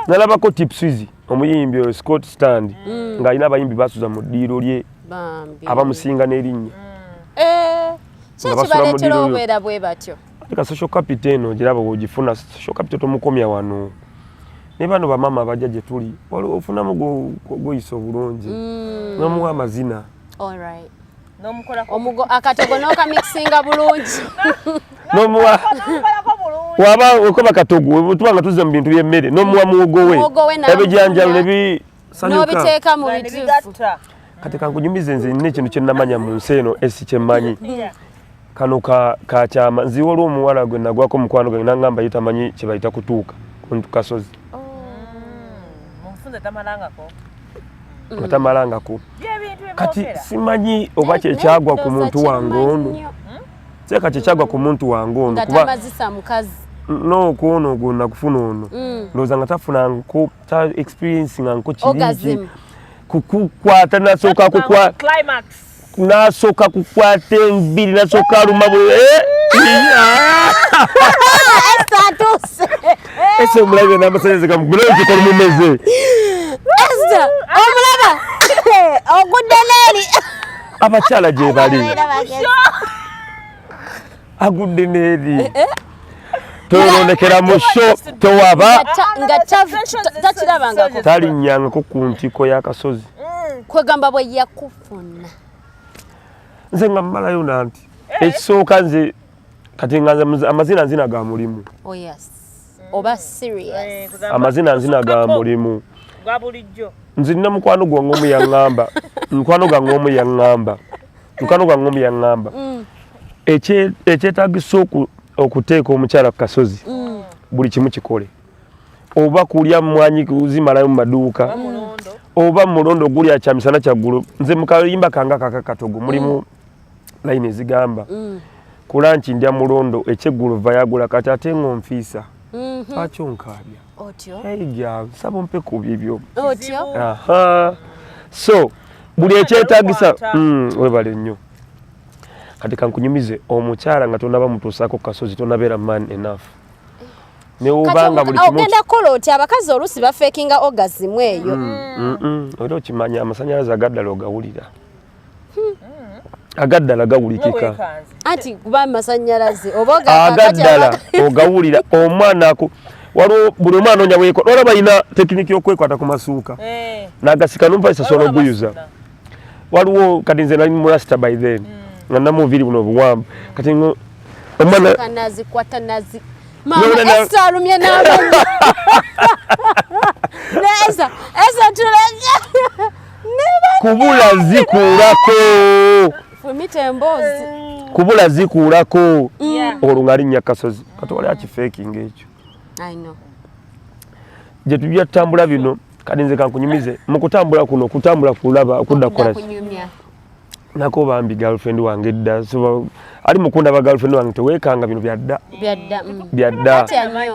nalabako Tipswizi omuyimbi Scott Stand ng'alina abayimbi basuza mu ddiiro lye abamusinga n'erinnya kyekibaleetera obwera bwe batyo ka social capital eno giraba wogifuna social capital tomukomya wano ne bano bamama abajja gye tuli ofunamu goyisa obulungi n'omuwa amazina omugo akatogo n'okamixinga bulungi n'omuwa waba okoba katogo tubanga tuzze mu bintu by'emmere n'omuwa muwogo we ebijanjalo n'obiteeka mu bituufu kati kankunyumize nze nina ekintu kye nnamanya mu nsi eno esi kyemmanyi kano kakyama nziwa olw'omuwala gwe nagwako mukwano gwe nangamba ye tamanyi kye bayita kutuuka ku kasozi nga tamalangako kati simanyi oba kyekyagwa ku muntu wange ono kyeka kyekyagwa ku muntu wange ono kuba n'okwono ogwo nakufuna ono ndowooza nga tafunanko ta experience nga nko kingi kukukwata nasooka kukwata embiri nasooka aluma ese omulabe n'amasanyalaze gamuguleki kolumumeze omulaba ogudde n'eri abakyala gye bali agudde n'eri toyononekera mu sho towaba nga takirabangako talinnyangako ku ntiko y'akasozi kwegamba bwe yakufuna nze nga mmalayo nanti ekisooka nze kati nga amazina nzina ga mulimu oba serious amazina nzina ga mulimu nzirina mukwano gwange omu yaŋŋamba mukwano gange omu yaŋŋamba ekyetaagisa okuteeka omukyala ku kasozi buli kimu kikole oba kulya mwanyi kuzimalayo mu maduuka oba mulondo gulya kya misana kyaggulu nze mukayimba kange kakakatogo mulimu layini ezigamba kulanki ndya mulondo ekyeggulu vayagula kati ate ng'onfiisa lwaki onkaabya nsaba ompe ku bibyo so buli ekyetaagisa webale nnyo kati kankunyumize omukyala nga tonaba mutuusaako ku kasozi tonabeera man enough neobanga buli kimu ogenda kukola oti abakazi oluusi bafeekinga orgasm eyo era okimanya amasanyalaze agaddala ogawulira agaddala gawulikika anti kuba amasanyalaze oba agaddala ogawulira omwana waliwo buli omwana onya bwekwata olaba balina tekiniki y'okwekwata ku masuuka n'agasika numva esasola oguyuza waliwo kati nze nali mulasita by then nga namuviri buno obuwamba kati omwana nazikwata nazi mama esa alumye n'abantu nesa tulenge kubula zikuulako fumita emboozi kubula zikuulako olwo nga linnya kasozi kati wali akifeekinga ekyo gye tujja tutambula bino kati nze kankunyumize mu kutambula kuno okutambula kulaba okudda kukola nako bambi girlfriend wange dda ali mukunda ba girlfriend wange teweekanga bino byadda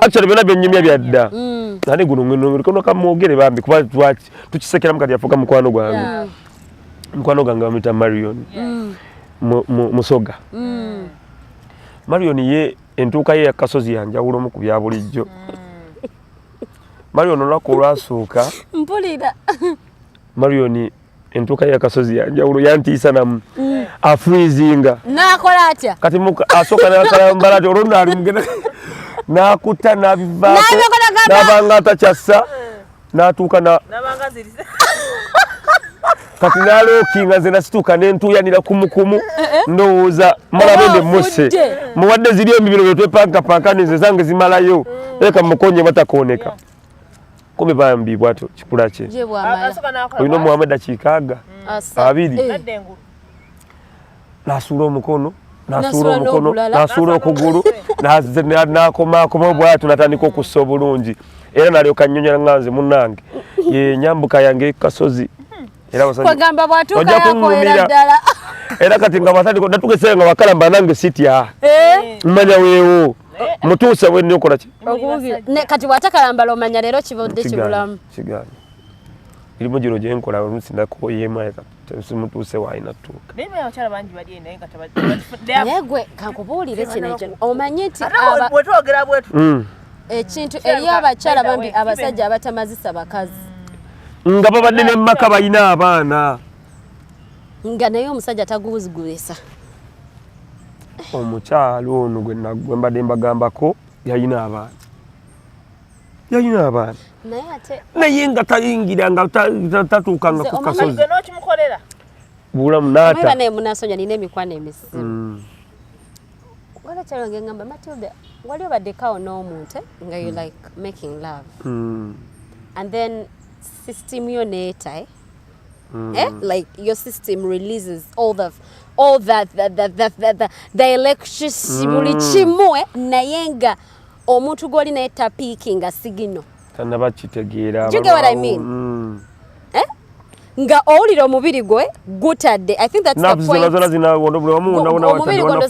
actually byonna byennyumya byadda nani guno kono kamwogere bambi kuba tukisekeramu kati yafuuka mukwano gwange bamuyita Marion Musoga Marion ye entuuka ye yakasozi yanjawulomu ku bya bulijjo Marion olunaku olwasooka mpulira Marion entuuka ye yakasozi yanjawulo yantiisa namu afrizinga nakola atya kati asooka nakalambala ati olwo naali mugenda n'akutta n'abivaako n'abanga atakyassa n'atuuka kati n'alookinga nze nasituuka n'entuuyanira kumukumu ndowooza malabende musse muwadde ziri emibiro bye twepankapanka nze zange zimalayo leka mukonye batakooneka kumi bambi bwatyo kikula kye olina omuwamu eddakiika 2 n'asuula omukono n'asuula okugulu n'akomaakoma bwatyo n'atandika okussa obulungi era n'alyoka nnyonnyola nga nze munnange ye nyambuka yange kasozi kwegamba bwatuuka yakoera ddala era kati nga batandika natugeseera nga wakalamba nange sitya mmanya weewo mutuuse wenni okola ki kati bwatakalambala omanya leero kibadde kibulamu kigaanye irimu gino gye nkola olunsindako yema simutuuse waayina tuuka naye gwe kankubuulire kino ekyo omanye nti ekintu eriyo abakyala bambi abasajja abatamazisa bakazi nga babadde ne maka balina abaana nga naye omusajja taguzigulesa omukyalo ono gwe mbadde mbagambako yalina abaana naye nga tayingira nga tatuukanga ku kasozi bulamu naata naye munasonya nina emikwano emisimu wala kyalonge ngamba Matilda wali obaddekawo n'omuntu nga you like making love and then system yo neeta like your system releases all that the electricity buli kimu naye nga omuntu gw'oli naye tapiikinga sigino tanaba kitegeera you get what I mean nga owulira omubiri gwe gutadde. I think that's the point.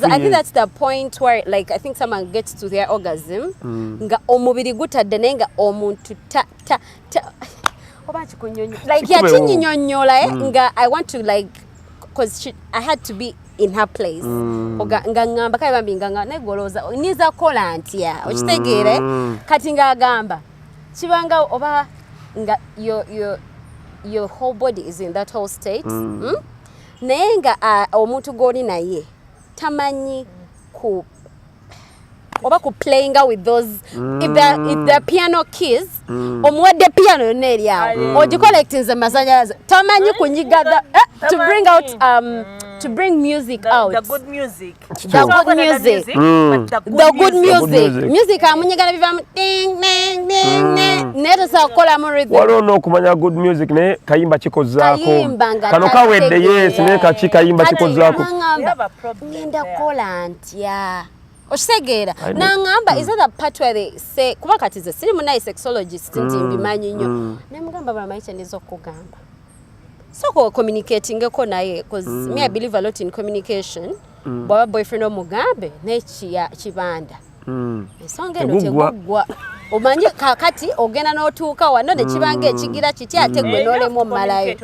I think that's the point where like I think someone gets to their orgasm nga omubiri gutadde naye nga omuntu oba kikunyonyo like yakinyinyonyola nga I want to like because I had to be in her place nga ngamba kale bambi nga negoloza niza kola ntya okitegeere kati nga agamba kibanga oba nga your whole body is in that whole state naye nga omuntu g'oli naye tamanyi ku oba ku playing with those if the piano keys omuwadde piano yonna eri awo ogicollectinze masanyalaze tamanyi kunyiga to bring out to bring music out the good music music amunyigana bivamu ding ding ding naye tosobola kukolamu rhythm waliwo n'okumanya good music naye kayimba kikozaako kano kawedde yes naye kaki kayimba kikozaako ngenda kukola ntya okitegeera nangamba is that the part where they say kuba kati ze siri munaye sexologist nti mbimanyi nnyo nemugamba bulamanyi kyendiza okukugamba so communicatingeko naye because me I believe a lot in communication bwaba boyfriend omugambe naye kibanda ensonga eno teguggwa omanyi kakati ogenda n'otuuka wano ne kibanga ekigira kiti ate gwe n'olemu omumalayo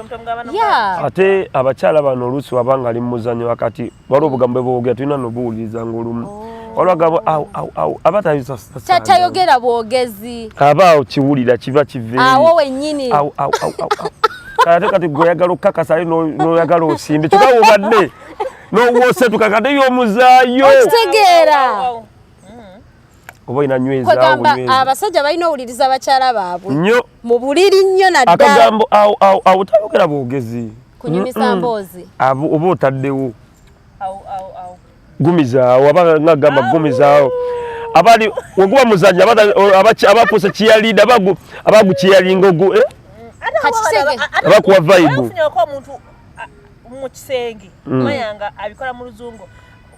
ate abakyala bano oluusi wabanga ali mu muzannyo wakati waliwo obugambo bwogera tulina nobuwuliriza ng'olumu olwagabo tatayogera bwogezi abaawo kiwulira kiba kive awo wennyini ate kati gweoyagala okukakasa n'oyagala osimbe kyokka wobadde n'owoosetuka kate y'omuzaayo okitegeera oba olina nywezaawo abasajja balina owuliriza abakyala baabwe nnyo mu buliri nnyo naddala akagambo awo tayogera bwogezi kunyumisa mboozi oba otaddewo gumizaawo aba ngagamba gumizaawo abali weguba muzanya abapuusa kiyalida abagukiyalinga ogu abakuwa vibe omuntu mu kisenge mayanga abikola mu luzungu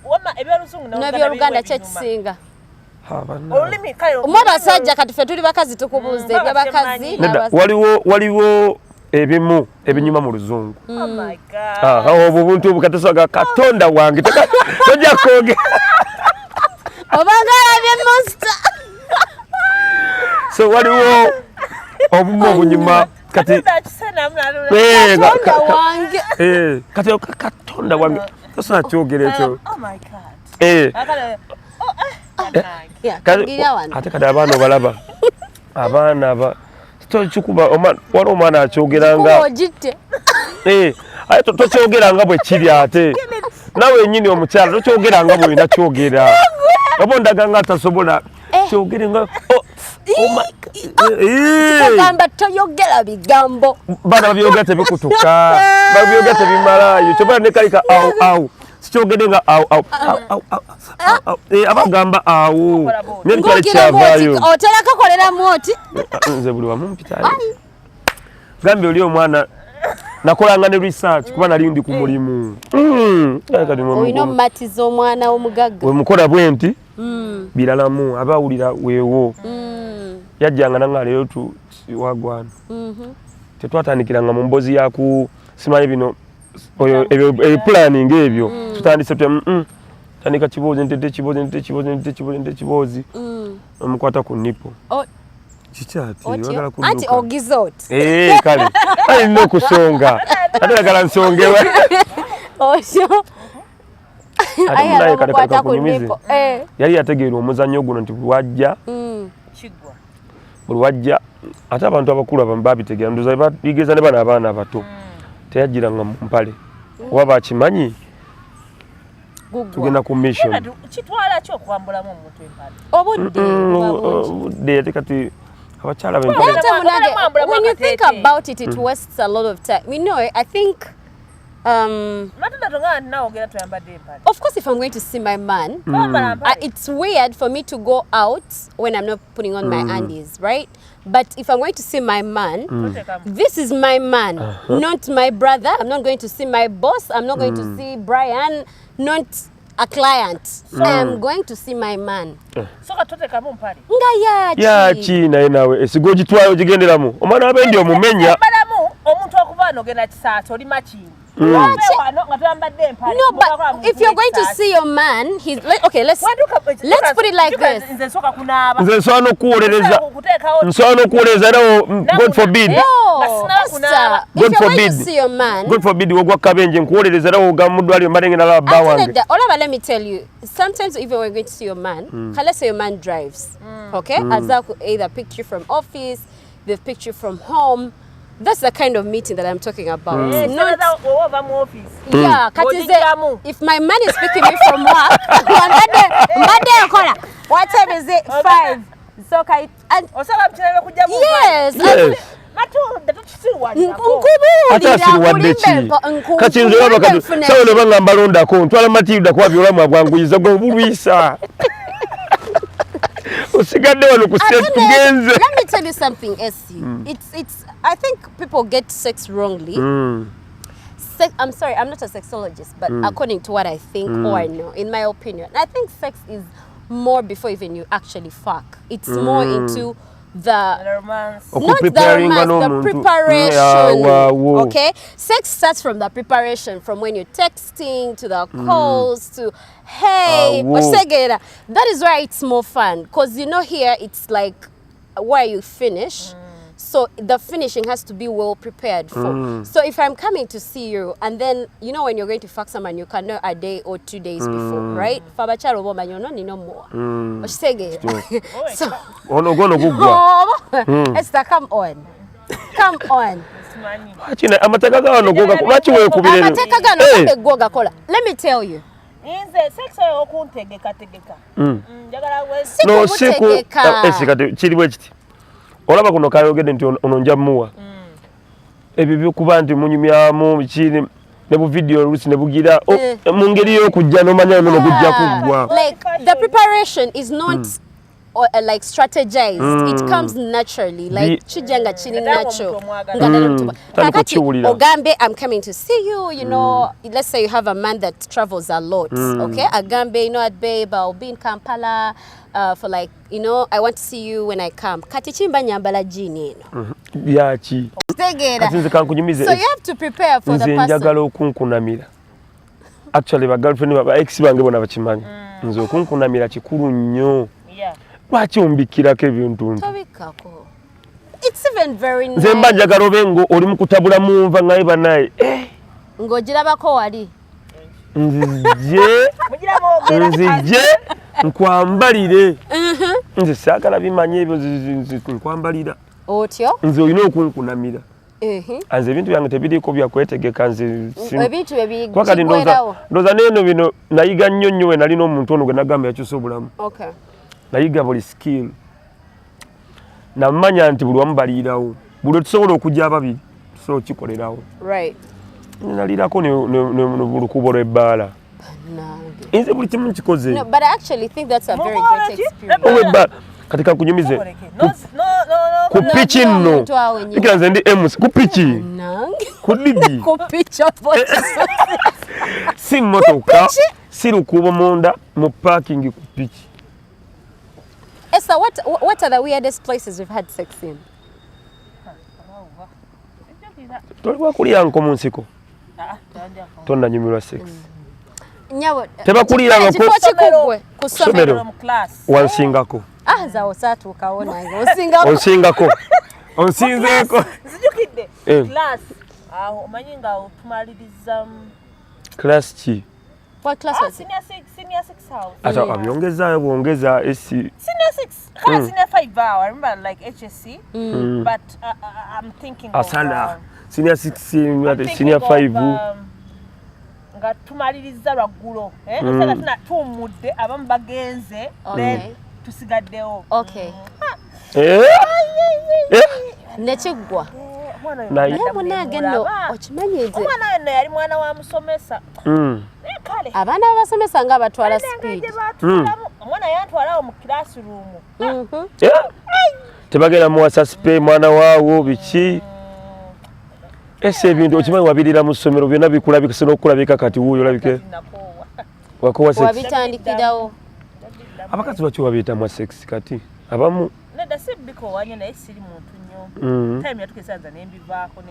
wama ebyoluzungu n'ebyoluganda kyekisinga olulimi kayo abasajja kati ffe tuli bakazi tukubuuza ebyabakazi waliwo ebimu ebinyuma mu luzungu obwo buntu obukatasaga katonda wange tojja kwogera obanga alabye monster so waliwo obumu obunyuma kati katonda wange tosobola kyogera ekyo ate kati abaana obalaba abaana kikuba waliwo omwana akyogeranga aye tokyogeranga bwe kiri ate nawe nyini omukyala tokyogeranga bwolina kyogera oba ondaga nga atasobola kyogere nga kugamba toyogera bigambo baana babyogera tebikutuka babyogera tebimalayo kyobala nekalika awo sikyogedde nga abagamba awo netwale kyavaayo otera kakoleramu oti nze buli wamu mpitayo gambye oli omwana nakolanga ne research kuba nali ndi ku mulimu olina omumatiza omwana w'omugagga wemukola bwe nti biralamu abawulira weewo yajjanga nanga leero wagwana tetwatandikiranga mu mbozi yaku simanyi bino planning ebyo tutandise tandika kibozi ntete kibozi omukwata ku nipo kikyati oyagala ku anti ogizot kale alina okusonga ate oyagala nsongewe yali yategeera omuzannyo guno nti wajja bulwajja ate abantu abakulu abamu babitegera ndoza babigeza ne bana abaana abato teyajiranga mu mpale oba bakimanyi tugenda ku mission kitwala kyo kwambulamu omuntu empale obudde ate kati abakyala when you think about it, it wastes a lot of time. You know, I think of course, if I'm going to see my man, it's weird for me to go out when I'm not putting on my undies, right? But if I'm going to see my man, this is my man, not my brother. I'm not going to see my boss. I'm not going to see Brian, not a client. So I'm going to see my man. So katoteka mu mpali. Yachi naye nawe esigo gitwayo gigenderamu. Omwana abendi omumenya. Balamu omuntu okuvano genda kisaato oli machini. No, but if you're going to see your man, he's okay. Let's put it like this. Nze kuoleza leo, God forbid. No, if you're going to see your man, God forbid wogwa kabenje nkuoleza leo gamudwali marenga na laba wange. Let me tell you, sometimes if you're going to see your man, let's say your man drives, okay? Azak either picked you from office, they've picked you from home. That's the kind of meeting that I'm talking about. Yeah, if my man is picking me from work, what time is it? 5. So yes. Let me tell you something, Essie. It's I think people get sex wrongly. I'm sorry, I'm not a sexologist, but according to what I think or I know, in my opinion, I think sex is more before even you actually fuck. It's more into the romance. Not the romance, the preparation. Okay? Sex starts from the preparation, from when you're texting to the calls to hey, that is why it's more fun. Because you know here it's like where you finish. So the finishing has to be well prepared for. So if I'm coming to see you, and then you know when you're going to fuck someone, you can know a day or 2 days before, right? Fabacharo woman, you know more. So Esther, come on. Let me tell you. Olaba kuno kayogede nti ononja muwa ebyo byokuba nti munyumyamu kiri ne bu video rusi ne bugira mu ngeri y'okujja n'omanya no kujja kugwa. Like the preparation is not like strategized. It comes naturally, like chijanga chini natural. Ogambe, I'm coming to see you, you know, let's say you have a man that travels a lot, okay? Agambe, you know what, babe, I'll be in Kampala for like, you know, I want to see you when I come. Katichimba nyambala jini. Yachi. So you have to prepare for the person. Njagala okunkunamira. Actually, ba girlfriend ba ex bange bona bakimanyi. Nze okunkunamira kikulu nnyo. Lwaki ombikirako ebintu tobikako? It's even very nice. Nze mba njagala obengo oli mu kutabula munva ngaye banaye ng'ogirabako wali nzije nkwambalire nze saagala bimanye ebyo nkwambalira otyo nze olina okunkunamira nze ebintu byange tebiriiko byakwetegeka nze ebintu ebigwerawo ndoza neeno bino nayiga nnyo nnyo we nalina omuntu ono gwe nagamba yakyusa obulamu. Nayiga buli skill namanya nti buli wamu baliirawo buli tusobola okujja ababiri tusobola okikolerawo nalirako ne lukubo lw'ebbaala nze buli kimu nkikoze kati kankunyumize ku piki nno ikira nze ndi MC ku piki ku digi si mmotoka si lukubo munda mu parking ku piki. Esther, what are the weirdest places you've had sex in? Toliwa kulia nko mu nsiko. Tonna nyumirwa sex. Nyabo. Tebakulira ngako. Ku somero mu class. Wansingako. Za osatu ukaona ngo. Onsingako. Onsinzeko. Zijukidde. Class. Aho manyinga otumaliriza class chi. What class was it? Senior 6 house. Ata abyongeza bwongeza SC. Senior 6. Kama senior 5 hour. I remember like HSC. But I'm thinking Asana. Senior 6, senior 5. Nga tumaliriza lwaggulo. Nosala tuna tumudde abamu bagenze. Then tusigaddewo. Okay. Nekigwa. Naye munange nno okimanyize. Omwana yenno yali mwana wa musomesa. Kale. Abaana abasomesa nga batwala speed. Omwana yantwalawo mu classroom. Tebagenda muwasa spray mwana waawo biki. Ese ebintu okimanyi wabirira mu ssomero byonna bikulabika n'okulabika kati wuuyo olabike. Wakowa sex. Wabitandikirawo. Abakazi baki wabiita mwa sex kati? Abamu. Nedda si biko wanye naye siri muntu nnyo. Time yatukesanza n'embivaako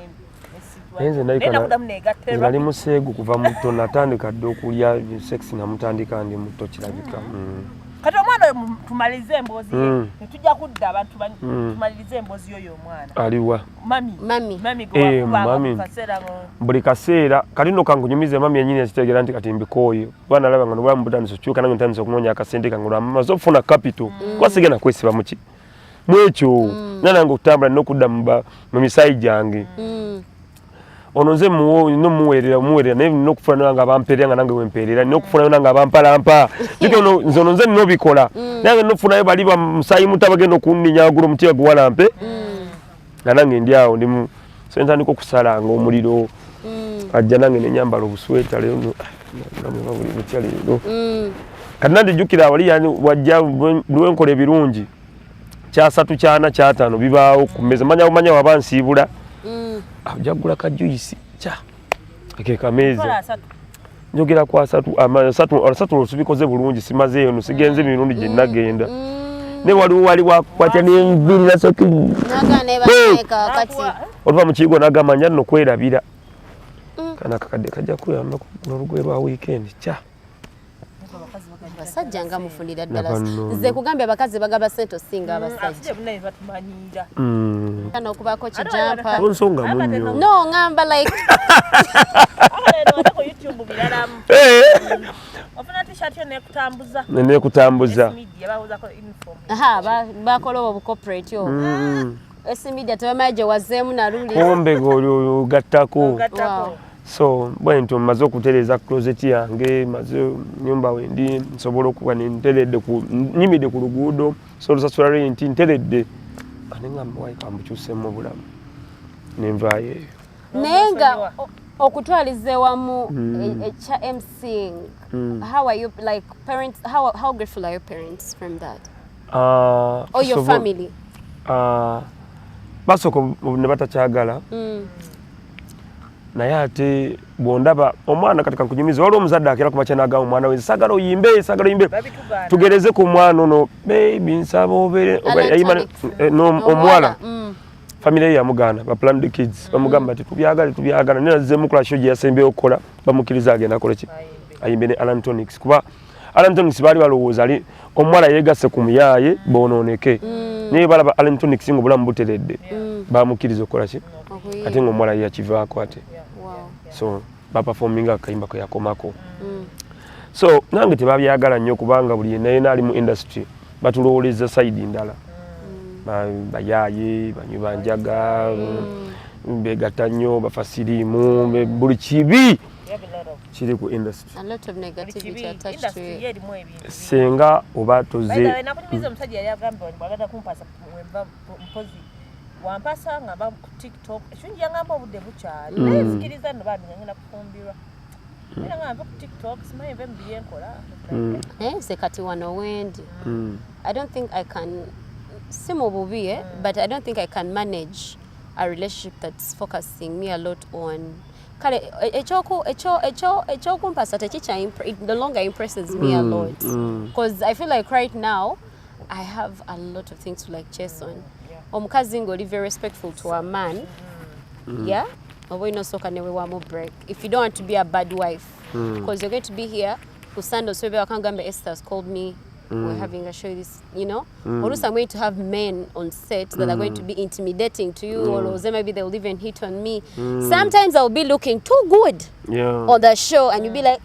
nali museegu kuva muto natandika dde okulya sex namutandika ndi muto kirabika. Kati omwana oyo tumalirize emboozi ye netujja kudda abantu tumalirize emboozi yoyo omwana. Aliwa? Mami gwe buli kaseera kati nno kankunyumize mami yennyini yakitegeera nti kati mbikooyo bwana alaba nga nobulamu butandise okyuka nange ntandise okunoonya akasente kange olwamaze okufuna capital kuba sigenda kwesiba muki mwekyo nanange okutambula nina okudda mu misayi gyange ono nze muweerera naye nina okufuna nga bampeerera nga nange wempeerera nina okufunayo nange abampalampa nze ono nze nina obikola nange nina okufunayo bali bamusayi muta bagenda okunninya waggulu omutima guwalampe nga nange ndi awo ndi so ntandika okusalanga omuliro ajja nange nenyambala obusweta leero buli butya leero kati nandijjukira wali wajja lwenkola ebirungi kyasatu kyana kyataano bibaawo ku mmeeza manya waba nsiibula ojja kugula kajuyisi keekameeza njogera ku asatu olwosubikoze bulungi simazeeyo no sigenze emirundi gye nnagenda ne waliwo wali wakwatya nenviri nasoki oluva mu kiyigo nagamanya nno kwerabira kana kakadde kajja kuyamba n'olugoye lwa wiikendi abasajja nga mufunira ddala nze kugambye abakazi bagaba sente osinga abasajja kana okubaako kijampa onsonga munyo no ngamba like nekutambuza bakola obwo bucorporate obwo esimedia tebamanyi gye wazzeemu naluli kombe golyo gattako so bwento maze okutereeza closet yange maze nyumba wendi nsobola okuba nenteredde nyimidde ku luguudo so lusasula renti nteredde anengamba wayi kambukyusemu obulamu nenvaayo eyo naye nga okutwaliza ewamu ekya MCing how are you like parents how grateful are your parents from that or your family basooka ne batakyagala naye ate bwondaba omwana kati kankunyumiza waliwo omuzadde akera kumakya n'agamba omwana we sagala oyimbe tugereze ku mwana ono baby nsaba obeere omuwala famire ye yamugaana ba planned kids bamugamba ati tubyagala naye azzeemu kola show gye yasembeyo okukola bamukiriza agenda akola ki ayimbe ne Alan Tonics kuba Alan Tonics baali balowooza ali omuwala yeegasse ku muyaaye boonooneke naye balaba Alan Tonics nga obulamu buteredde bamukiriza okukola ki ate ng'omuwala ye yakivaako ate so baperforminga akayimba ke yakomako so nange tebabyagala nnyo kubanga buli naye naali mu industry batulowooleza sayidi ndala bayaaye banywi banjaga begatta nnyo bafa siriimu buli kibi kiri ku industry senga oba toze wampasa ngamba ku TikTok ekyungi yangamba obudde bukyali naye nzikiriza nno bandi ngenda kufumbirwa era ngamba ku TikTok simanyi mbe mubiri enkola nze kati wano wendi I don't think I can si mu bubi but I don't think I can manage a relationship that's focusing me a lot on kale ekyokumpasa it no longer impresses me a lot because I feel like right now I have a lot of things to like chase on omukazi ng'oli very respectful to a man yeah oba olina osooka newe wamu break if you don't want to be a bad wife because you're going to be here ku Sunday so wakangamba Esther has called me we're having a show this you know oluusi I'm going to have men on set that are going to be intimidating to you or maybe they'll even hit on me sometimes I'll be looking too good on the show and you'll be like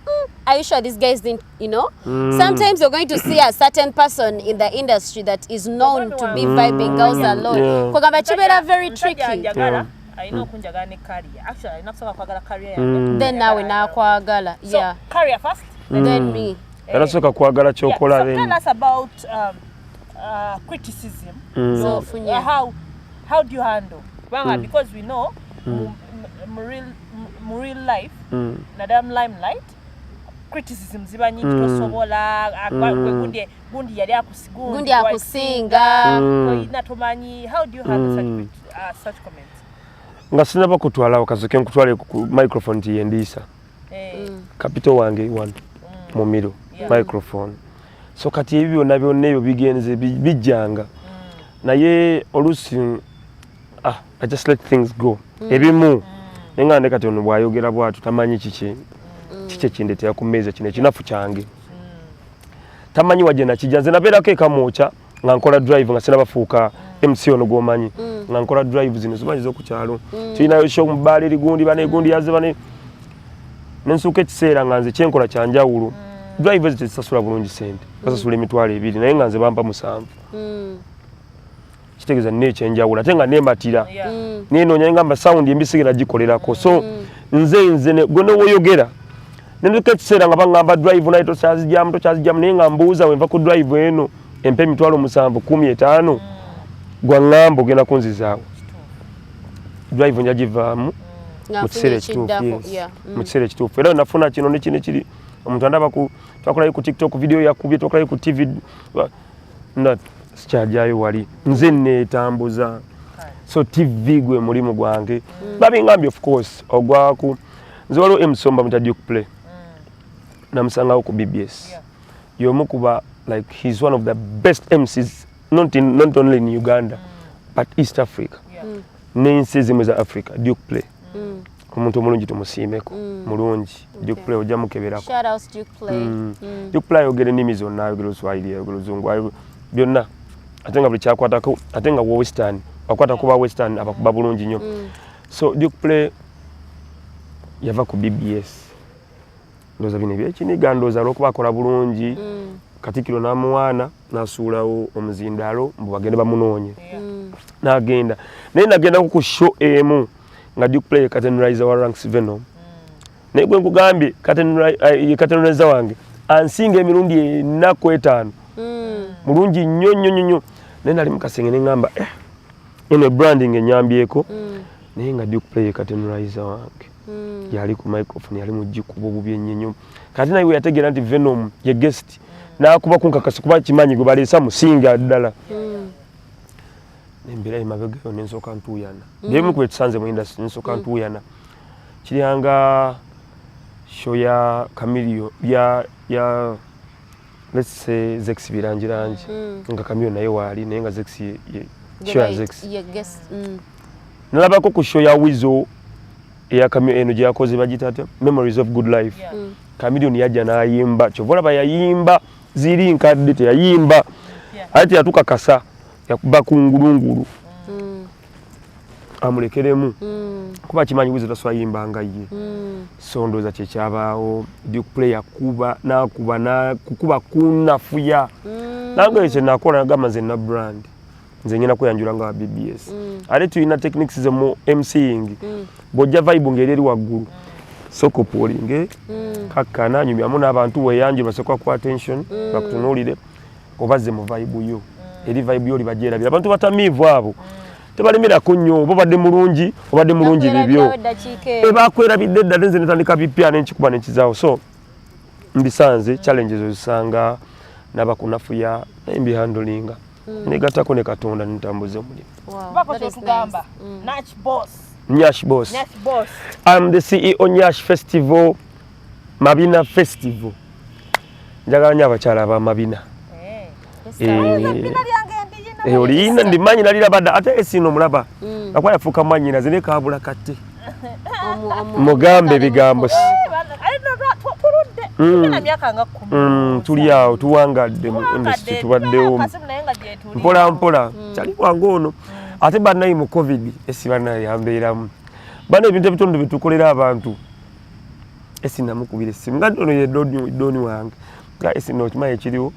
are you sure these guys didn't, you know? Sometimes you're going to see a certain person in the industry that is known to be vibing girls alone. Kwa kamba chibera very tricky. I know kunjagala ne career. Actually, I not so kwagala career yange. Then nawe na kwagala. Yeah. So, career first. Then me. Era soka kwagala chokola then. Tell us about criticism. So, how do you handle? Because we know real life, nadam limelight, criticism ziba nyingi tosobola gundi yali akusinga inatomanyi. How do you handle such comments? Nga sinaba kutwala wakazoke nkutwale ku microphone tiyendisa kapito wange one mumiro microphone so kati ebyo nabyo neyo bigenze bijjanga naye olusi I just let things go ebimu nengande kati ono bwayogera bwatu tamanyi kiki kindetera ku meza kino kinafu kyange tamanyi waje na kijanze nabeerako ekamocha nga nkola drive nga sinabafuuka MC ono gomanyi nga nkola drive zino zimanyi z'okukyalo tulinayo show mu bbaala erigundi bane gundi yaze bane nensuuka ekiseera nga nze kyenkola kyanjawulo drive zisasula bulungi sente basasula emitwalo 2 naye nga nze bampa 7 kitegeeza nekyenjawulo ate nga nembatira nenoonya ngamba sound embisigera gikolerako so nze gwe newoyogera nenduka ekiseera nga baŋŋamba drive naye tokyazijjamu naye nga mbuuza wenva ku drive eno empe emitwalo 7 15 gwaŋŋamba ogenda kunzizaawo drive njagivaamu mu kiseera ekituufu era nafuna kino nekino ekiri omuntu andaba twakolayo ku TikTok video yakubye twakolayo ku TV sikyajjayo wali nze neetambuza so TV gwe mulimu gwange babingambye of course ogwaku nze waliwo emusomba muta Duke Play namusangawo ku BBS y'omu kuba like he's one of the best MCs not only in Uganda but East Africa n'ensi ezimu za Africa. Duke Play omuntu omulungi tumusiimeko mulungi Duke Play ojja mukeberako. Shout out Duke Play. Duke Play ayogera ennimi zonna ayogera Luswahili ayogera Luzungu byonna ate nga buli kyakwatako ate nga western akwata kuba western abakuba bulungi nnyo so Duke Play yava ku BBS ndoza bino ebyekiniga ndoza lwokuba akola bulungi Katikiro namuwaana nasuulawo omuzindalo mbu bagende bamunoonye n'agenda naye nagenda ku show emu nga Duke Play Catenarizer wa Ranks Venom naye gwe nkugambye Catenarizer wange ansinga emirundi 4-5 mulungi nnyo naye nali mukasenge ne ngamba eno branding enyambyeko naye nga Duke Play Catenarizer wange yali ku microphone yali mujikubo bubi ennyo kati naye yategeera nti Venom ye guest nakuba kunkakasi kuba kimanyi gwe baleesa musinga ddala nembera emabega nensoka ntuyana ngemu kwe tusanze mu industry nensoka ntuyana kiryanga show ya Camilio ya let's say Zex birangirangi nga Camilio naye wali naye nga Zex show ya Zex nalabako ku show ya Wizo ya Camilio eno gye yakoze bagitata Memories of Good Life Camilio yajja n'ayimba kyovola bayayimba ziri nkadde teyayimba ate yatukakasa yakuba kungulungulu amulekeremu kuba kimanyi Wizo taswayimba nga ye so ndoza kyekyabaawo Duke Play yakuba kukuba kunafuya nange ekyo nakola nagamba nze na brand nze nyina kweyanjula nga BBS ate tulina techniques ze mu MCing bojja vibe ngeri eri waggulu soko polinge kakkana nyumyamu n'abantu weyanjula basokwa ku attention bakutunuulire obaze mu vibe yo eri vibe yo libajerabira abantu batamiivu abo tebalemerako nnyo obadde mulungi bibyo ebakwerabidde ddala nze netandika bipya nenkikuba nenkizaawo so mbisanze challenges ozisanga n'abakunafuya naye mbihandolinga negattako ne Katonda nitambuze omulimu. Nyash Boss. I'm the CEO Nyash Festival Mabina Festival. Njagala nnyo abakyala aba Mabina. Olina ndimanyi nalirabadde ate esino mulaba akwa yafuuka mwanyina zine kabula kate mugambe bigambo tuli awo tuwangadde mu industry tubaddewo mpola kyali wange ono ate bannayi mu covid esi bannayi yambeeramu bana ebintu ebitondo bitukolera abantu esinamukubira essimu nga nno ye doni wange nga esino okimanyi ekiriwo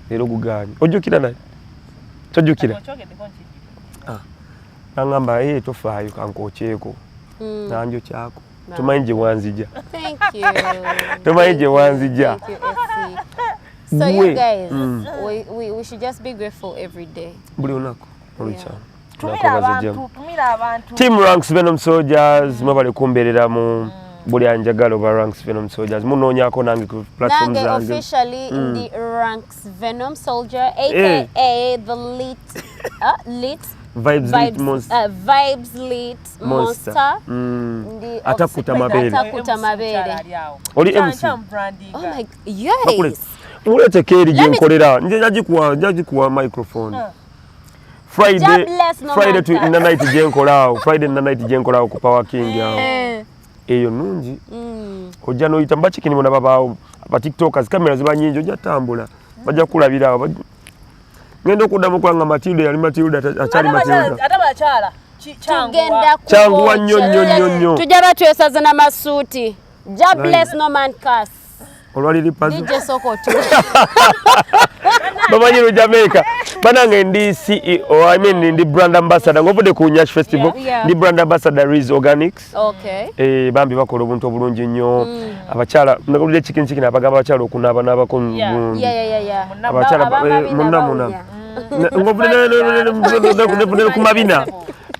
leero gugaanye ojjukira naye tojjukira naŋŋamba tofaayo kankookyeko nanjo kyako tomanyi gye wanzija tomanyi gye wanzija. So you guys, we should just be grateful every day. Buli lunaku olukyalo Team Ranks Venom Soldiers mwebale kumbeereramu buli anjagala oba Ranks Venom Soldiers munoonyako nange ku platform zange. Nange officially in the Ranks Venom Soldier aka the lit Vibes Lit Monster. Vibes Lit Monster. Atakuta mabere. Oli MC. Oh my, yes. Mulete keri gye nkolera njagikuwa microphone. Friday to in the night gye nkolaawo. Friday in the night gye nkolaawo ku Power King awo. Eyo nungi. Ojja noyita mbachikini muna babaawo. Aba TikTokers kamera ziba nyingi ojja tambula. Bajja kulabirawo. Ngendo kuddamu kwanga Matilda yali Matilda achali Matilda. Ate bakyala. Changu nnyo. Tujja batwesaza na masuuti. Ja bless no man curse. Olwali pazo. DJ Sokoto. Bamanyi Jamaica. Banange ndi CEO, I mean ndi brand ambassador ngobudde ku Nyash Festival. Ndi brand ambassador Riz Organics. Okay. Bambi bakola obuntu obulungi nnyo. Abakyala ngobudde chicken abagamba abakyala okunaaba n'abako. Yeah. Abakyala munamuna. Ngobudde ku mabina.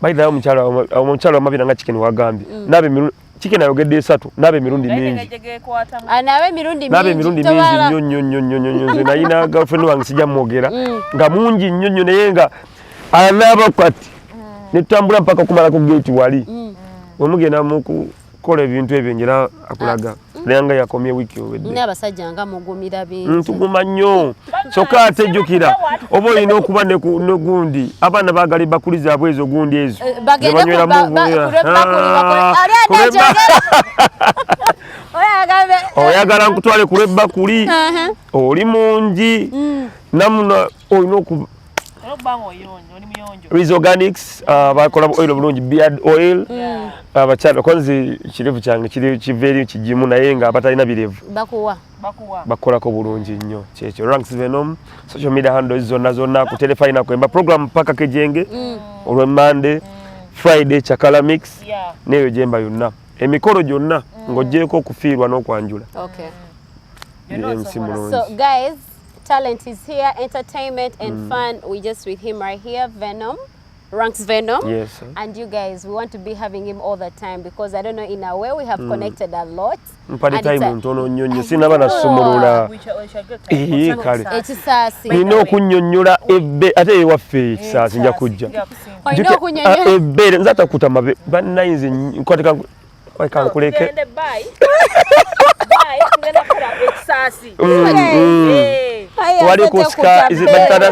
Baida omukyala wa mabina nga chicken wagambye. Nabe chicken ayogedde 3 nabe mirundi mingi. Nabe mirundi nnyo nayina girlfriend wange sijja mwogera nga mungi nnyo naye nga anaaba kwati netutambula mpaka kumala ku gate wali omugenda mu kukola ebintu ebyo ngira akulaga naye nga yakomye wiki owedde n'abasajja nga mugumira bintu tuguma nnyo kyokka ate jjukira oba olina okuba negundi abaana baagala ebbakuli abwe ezo gundi ezo oyagala nkutwale ku lw'ebbakuli oli mungi namuna olina okuba Riz Organics bakola oil bulungi beard oil abakyala konzi kirevu kyange kiri kiveri kijimu naye nga abatalina birevu bakolako bulungi nnyo kyekyo Ranks Venom social media handles zonna ku telefina kwemba program paka kejenge olwe Monday Friday Chakala Mix neyo jemba yonna emikolo gyonna ng'ogyeko okufiirwa n'okwanjula. So guys, talent is here, entertainment and fun. We just with him right here, Venom, Ranks Venom. Yes, sir. And you guys, we want to be having him all the time because I don't know, in a way we have connected a lot. Mpali time ntono nyonyo sinaba nasumulula. Kale. Ekisasi. Nina okunyonnyola ebbe ate ewaffe ekisasi nja kujja. Olina okunyonnyola ebbe nzata kutamabe banayinze nkwateka kankuleke. Wali ku Sky, is it Bantada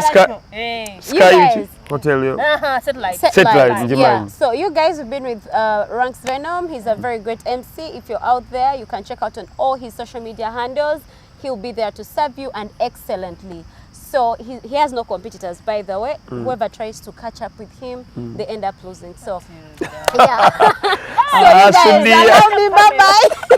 Sky Hotel? Satellite. So you guys have been with Ranks Venom. He's a very great MC. If you're out there, you can check out on all his social media handles. He'll be there to serve you and excellently. So he has no competitors, by the way. Whoever tries to catch up with him, they end up losing. So yeah. So you guys, allow me, bye-bye.